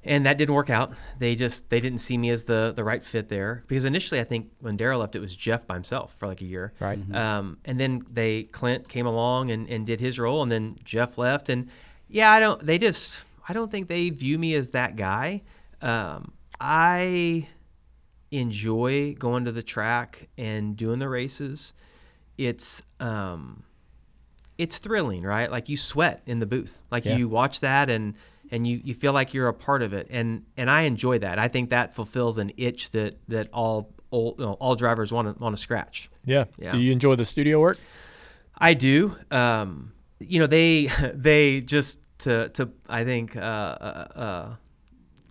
And that didn't work out. They didn't see me as the right fit there, because initially I think when Darrell left, it was Jeff by himself for like a year. Right. And then Clint came along and did his role, and then Jeff left. And yeah, I don't think they view me as that guy. I enjoy going to the track and doing the races. It's thrilling, right? Like you sweat in the booth, like you watch that and you feel like you're a part of it, and I enjoy that. I think that fulfills an itch that all drivers want to scratch. Yeah. Do you enjoy the studio work? I do. They just to I think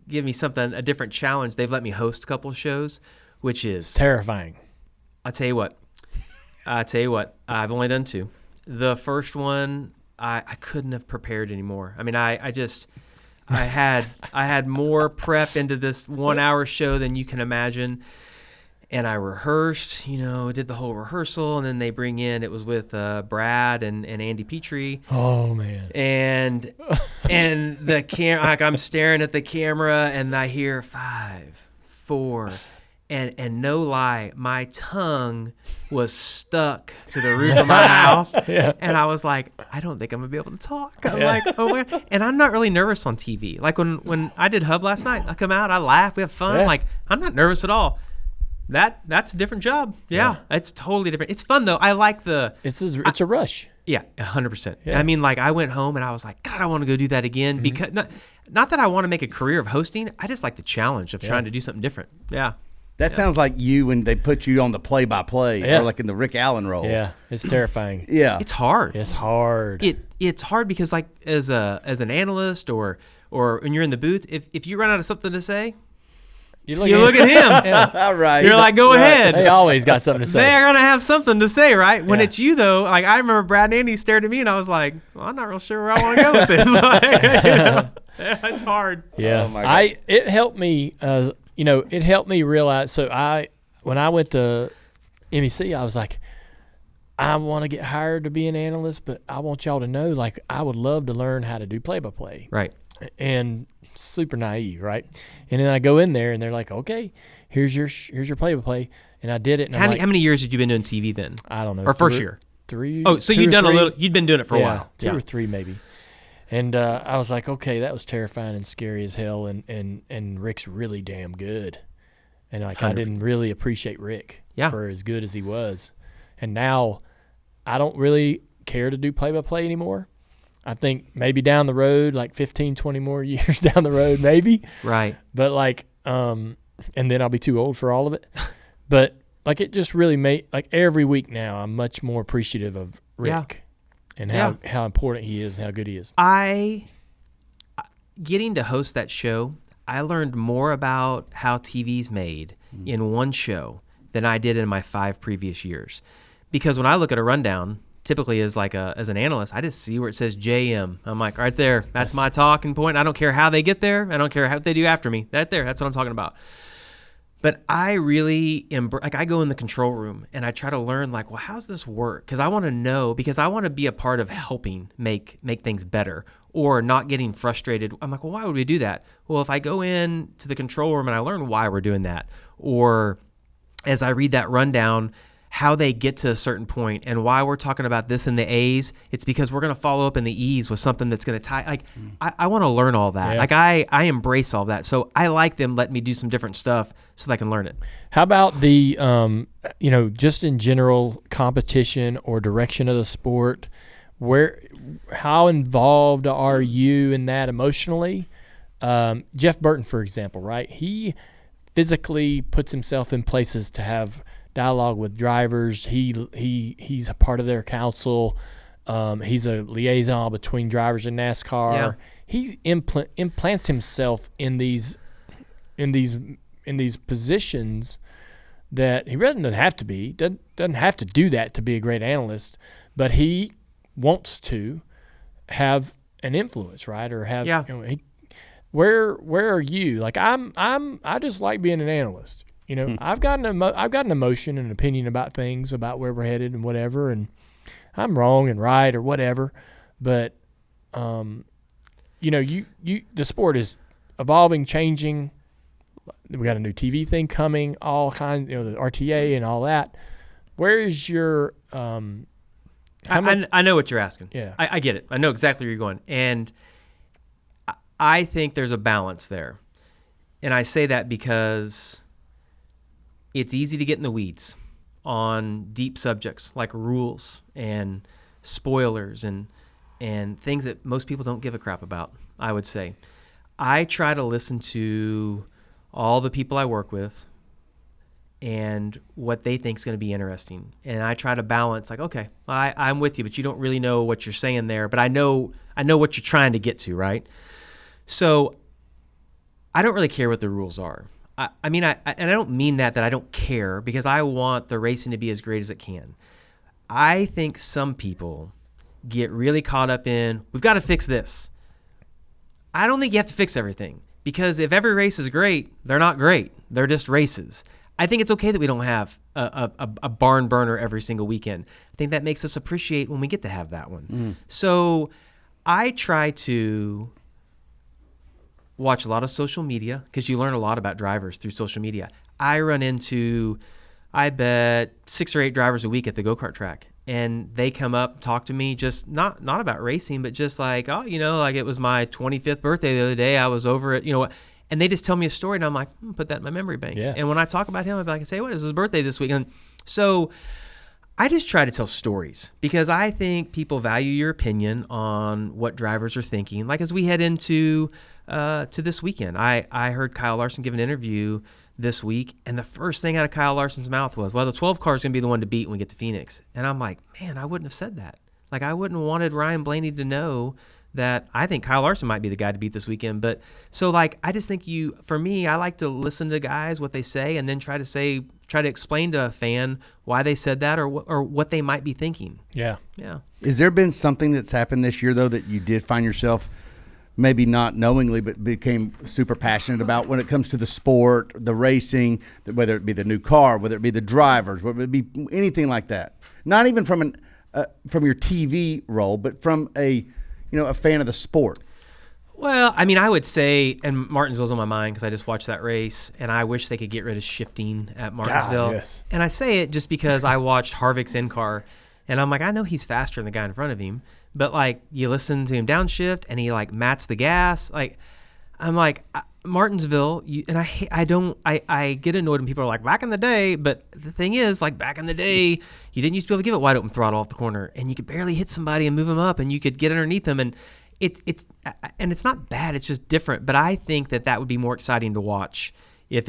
give me a different challenge. They've let me host a couple of shows, which is terrifying. I'll tell you what. I've only done 2. The first one, I couldn't have prepared anymore. I mean, I had more prep into this 1-hour show than you can imagine. And I rehearsed, did the whole rehearsal, and then they bring in, it was with Brad and Andy Petrie. Oh man. And the camera, like I'm staring at the camera and I hear 5, 4, and no lie, my tongue was stuck to the roof of my mouth. Yeah. And I was like, I don't think I'm gonna be able to talk. I'm like, oh my God. And I'm not really nervous on TV. Like when I did Hub last night, I come out, I laugh, we have fun. Yeah. Like I'm not nervous at all. That's a different job. Yeah, it's totally different. It's fun though. I like it's a rush. Yeah, 100%. Yeah. I mean, like I went home and I was like, God, I want to go do that again, because not that I want to make a career of hosting. I just like the challenge of trying to do something different. Yeah. That sounds like you when they put you on the play-by-play, or like in the Rick Allen role. Yeah, it's terrifying. Yeah, It's hard. It's hard. It's hard because like as an analyst or when you're in the booth, if you run out of something to say, you look at him. Yeah. all right. You're like, go ahead. They always got something to say. They're gonna have something to say, right? When Yeah. it's you though, like I remember Brad and Andy stared at me and I was like, well, I'm not real sure where I want to go with this. Like, it's hard. Yeah. Oh my God. It helped me. It helped me realize. So when I went to MEC, I was like, I want to get hired to be an analyst, but I want y'all to know, like, I would love to learn how to do play-by-play. Right. And super naive, right? And then I go in there, and they're like, okay, here's your play-by-play, and I did it. And How many years had you been doing TV then? I don't know. Or first year? 3. Oh, so 2 you'd or done 3. a little. You'd been doing it for a while. 2 or 3 maybe. And I was like, okay, that was terrifying and scary as hell. And Rick's really damn good. And like 100%. I didn't really appreciate Rick Yeah. for as good as he was. And now I don't really care to do play-by-play anymore. I think maybe down the road, like 15, 20 more years down the road, maybe. Right. But like, and then I'll be too old for all of it. But like it just really made like every week now I'm much more appreciative of Rick and how important he is and how good he is. Getting to host that show, I learned more about how TV's made in one show than I did in my 5 previous years. Because when I look at a rundown, typically as an analyst, I just see where it says JM. I'm like, right there, that's my talking point. I don't care how they get there. I don't care what they do after me. That's what I'm talking about. But I really I go in the control room and I try to learn well, how's this work? Because I want to know, because I want to be a part of helping make things better or not getting frustrated. I'm like, well, why would we do that? Well, if I go in to the control room and I learn why we're doing that, or as I read that rundown, how they get to a certain point and why we're talking about this in the A's, it's because we're going to follow up in the E's with something that's going to tie. I want to learn all that. Yeah. I embrace all that. So I like them letting me do some different stuff so that I can learn it. How about the, just in general competition or direction of the sport? How involved are you in that emotionally? Jeff Burton, for example, right? He physically puts himself in places to have dialogue with drivers. He's a part of their council. He's a liaison between drivers and NASCAR. Yeah. He implants himself in these positions that he really doesn't have to be. Doesn't have to do that to be a great analyst, but he wants to have an influence, right? Or have where are you? I just like being an analyst. I've got an emotion and an opinion about things, about where we're headed and whatever, and I'm wrong and right or whatever. But the sport is evolving, changing. We got a new TV thing coming, all kinds, the RTA and all that. Where is your I know what you're asking. Yeah. I get it. I know exactly where you're going. And I think there's a balance there. And I say that because it's easy to get in the weeds on deep subjects like rules and spoilers and things that most people don't give a crap about, I would say. I try to listen to all the people I work with and what they think is going to be interesting. And I try to balance, okay, I'm with you, but you don't really know what you're saying there, but I know what you're trying to get to, right? So I don't really care what the rules are. I don't mean that I don't care, because I want the racing to be as great as it can. I think some people get really caught up in, we've got to fix this. I don't think you have to fix everything, because if every race is great, they're not great. They're just races. I think it's okay that we don't have a barn burner every single weekend. I think that makes us appreciate when we get to have that one. So I try to watch a lot of social media, because you learn a lot about drivers through social media. I run into, I bet 6 or 8 drivers a week at the go-kart track, and they come up, talk to me, just not about racing, but just it was my 25th birthday the other day. I was over at, and they just tell me a story, and I'm like, put that in my memory bank. Yeah. And when I talk about him, I'd be like, say, what is his birthday this week? And so I just try to tell stories, because I think people value your opinion on what drivers are thinking. Like as we head into to this weekend, I heard Kyle Larson give an interview this week, and the first thing out of Kyle Larson's mouth was, well, the 12 car is going to be the one to beat when we get to Phoenix. And I'm like, man, I wouldn't have said that. I wouldn't have wanted Ryan Blaney to know that I think Kyle Larson might be the guy to beat this weekend. But so I just think for me, I like to listen to guys, what they say, and then try to explain to a fan why they said that or what they might be thinking. Yeah. Yeah. Has there been something that's happened this year, though, that you did find yourself maybe not knowingly, but became super passionate about when it comes to the sport, the racing, whether it be the new car, whether it be the drivers, whether it be anything like that? Not even from your TV role, but from a fan of the sport. Well, I would say, and Martinsville's on my mind because I just watched that race, and I wish they could get rid of shifting at Martinsville. God, yes. And I say it just because I watched Harvick's in-car, and I'm like, I know he's faster than the guy in front of him, but you listen to him downshift, and he mats the gas. I'm like, Martinsville, I get annoyed when people are like, back in the day, but the thing is, back in the day, you didn't used to be able to give it wide open throttle off the corner, and you could barely hit somebody and move them up, and you could get underneath them, and it's not bad, it's just different. But I think that would be more exciting to watch if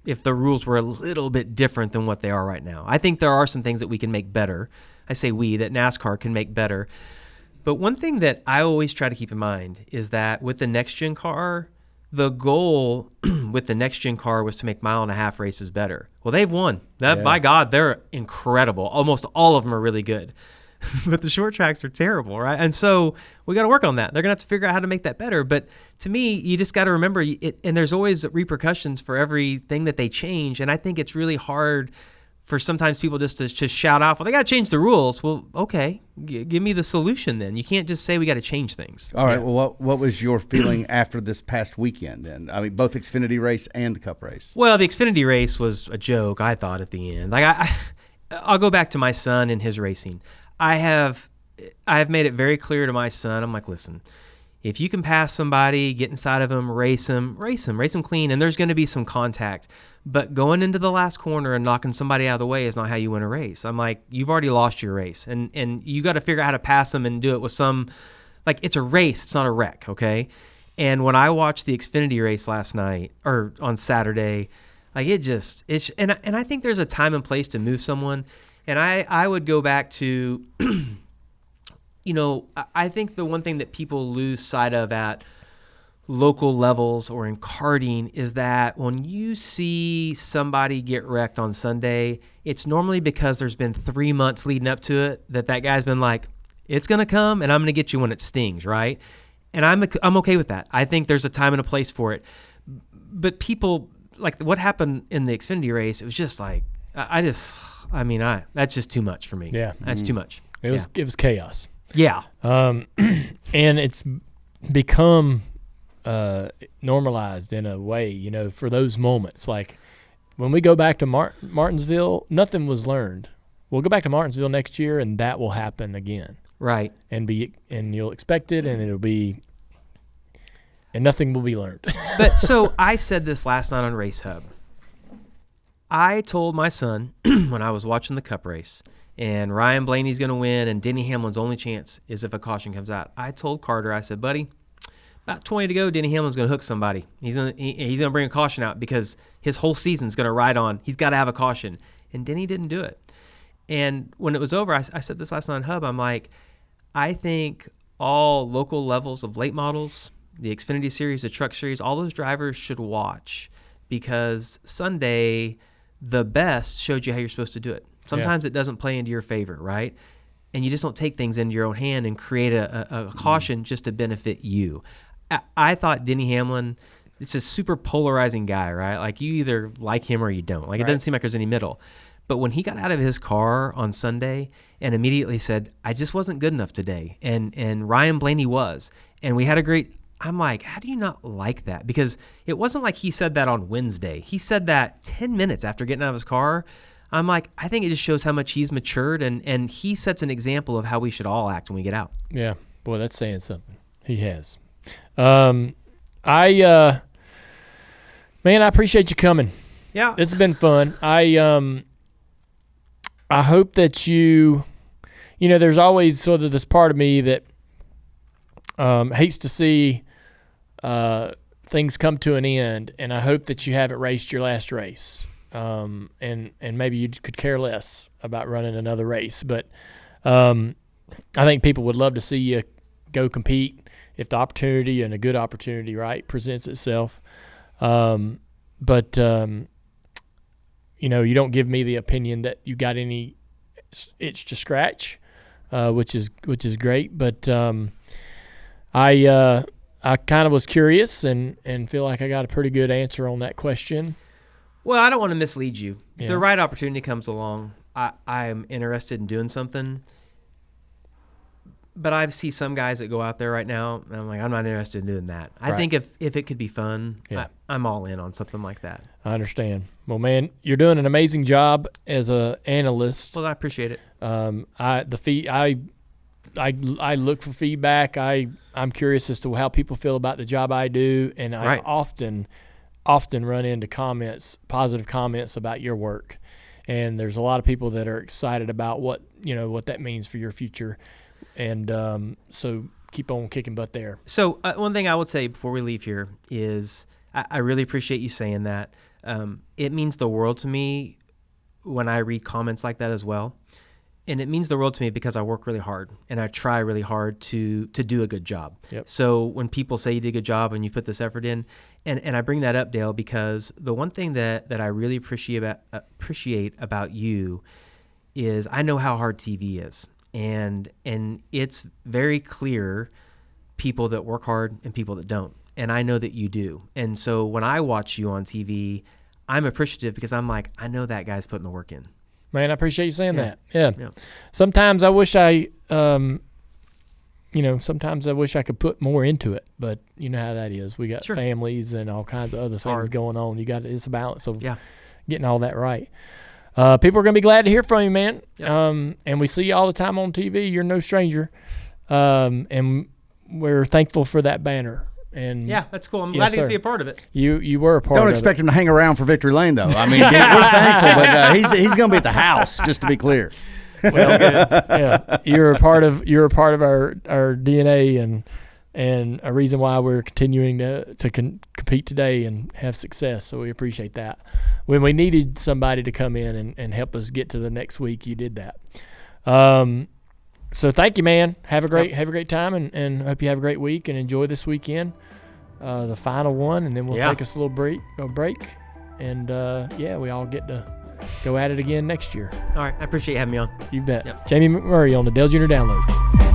if the rules were a little bit different than what they are right now. I think there are some things that we can make better. I say that NASCAR can make better. But one thing that I always try to keep in mind is that with the next-gen car, the goal with the next-gen car was to make mile-and-a-half races better. Well, they've won. By God, they're incredible. Almost all of them are really good. But the short tracks are terrible, right? And so we got to work on that. They're going to have to figure out how to make that better. But to me, you just got to remember, and there's always repercussions for everything that they change. And I think it's really hard for sometimes people just to shout off, well, they got to change the rules. Well, okay, give me the solution then. You can't just say we got to change things. All right, well, what was your feeling after this past weekend then? I mean, both Xfinity race and the Cup race. Well, the Xfinity race was a joke, I thought, at the end. Like I'll go back to my son and his racing. I have made it very clear to my son, I'm like, listen, if you can pass somebody, get inside of them, race them clean, and there's going to be some contact. But going into the last corner and knocking somebody out of the way is not how you win a race. I'm like, you've already lost your race, and you got to figure out how to pass them and do it with some, like, it's a race, it's not a wreck, okay? And when I watched the Xfinity race last night or on Saturday, like and I think there's a time and place to move someone. And I would go back to, I think the one thing that people lose sight of at local levels or in karting is that when you see somebody get wrecked on Sunday, it's normally because there's been 3 months leading up to it that guy's been like, it's going to come and I'm going to get you when it stings, right? And I'm okay with that. I think there's a time and a place for it. But people, like what happened in the Xfinity race, it was just like, that's just too much for me. Yeah. That's too much. It was chaos. Yeah. And it's become normalized in a way, for those moments. Like when we go back to Martinsville, nothing was learned. We'll go back to Martinsville next year, and that will happen again. Right. And you'll expect it, and nothing will be learned. But so I said this last night on Race Hub. I told my son when I was watching the Cup race, and Ryan Blaney's going to win, and Denny Hamlin's only chance is if a caution comes out. I told Carter, I said, buddy, about 20 to go, Denny Hamlin's going to hook somebody. He's going to bring a caution out because his whole season's going to ride on. He's got to have a caution. And Denny didn't do it. And when it was over, I said this last night on Hub, I'm like, I think all local levels of late models, the Xfinity Series, the Truck Series, all those drivers should watch because Sunday – the best showed you how you're supposed to do it. Sometimes it doesn't play into your favor, right? And you just don't take things into your own hand and create a caution just to benefit you. I thought Denny Hamlin, it's a super polarizing guy, right? Like you either like him or you don't. Like it doesn't seem like there's any middle. But when he got out of his car on Sunday and immediately said, I just wasn't good enough today. And Ryan Blaney was. And we had a great... I'm like, how do you not like that? Because it wasn't like he said that on Wednesday. He said that 10 minutes after getting out of his car. I'm like, I think it just shows how much he's matured, and he sets an example of how we should all act when we get out. Yeah. Boy, that's saying something. He has. I appreciate you coming. Yeah. It's been fun. I hope that there's always sort of this part of me that hates to see things come to an end, and I hope that you haven't raced your last race. And maybe you could care less about running another race, but I think people would love to see you go compete if the opportunity and a good opportunity, right, presents itself. But you don't give me the opinion that you got any itch to scratch, which is great. But I kind of was curious and feel like I got a pretty good answer on that question. Well, I don't want to mislead you. Yeah. If the right opportunity comes along, I'm interested in doing something. But I see some guys that go out there right now, and I'm like, I'm not interested in doing that. I think if it could be fun, I'm all in on something like that. I understand. Well, man, you're doing an amazing job as an analyst. Well, I appreciate it. I look for feedback. I'm curious as to how people feel about the job I do, and I often run into positive comments about your work. And there's a lot of people that are excited about what that means for your future. And so keep on kicking butt there. So one thing I would say before we leave here is I really appreciate you saying that. It means the world to me when I read comments like that as well. And it means the world to me because I work really hard and I try really hard to do a good job. Yep. So when people say you did a good job and you put this effort in, and I bring that up, Dale, because the one thing that I really appreciate about you is I know how hard TV is. And it's very clear people that work hard and people that don't. And I know that you do. And so when I watch you on TV, I'm appreciative because I'm like, I know that guy's putting the work in. Man, I appreciate you saying Yeah. that. Yeah. Sometimes I wish sometimes I wish I could put more into it, but you know how that is. We got Sure. families and all kinds of other things hard. going on. It's a balance of Yeah. getting all that right. People are going to be glad to hear from you, man. Yeah. And we see you all the time on TV. You're no stranger. And we're thankful for that banner. And Yeah, that's cool. I'm Yes, glad to get sir. to be a part of it. you were a part Don't of expect it. him to hang around for Victory Lane, though. I mean, we're thankful, but he's going to be at the house, just to be clear. Well, yeah, you're a part of our DNA and a reason why we're continuing to compete today and have success. So we appreciate that. When we needed somebody to come in and help us get to the next week, you did that. So thank you, man. Have a great time and hope you have a great week and enjoy this weekend, the final one, and then we'll take us a little break, and we all get to go at it again next year. All right. I appreciate you having me on. You bet. Yep. Jamie McMurray on the Dale Jr. Download.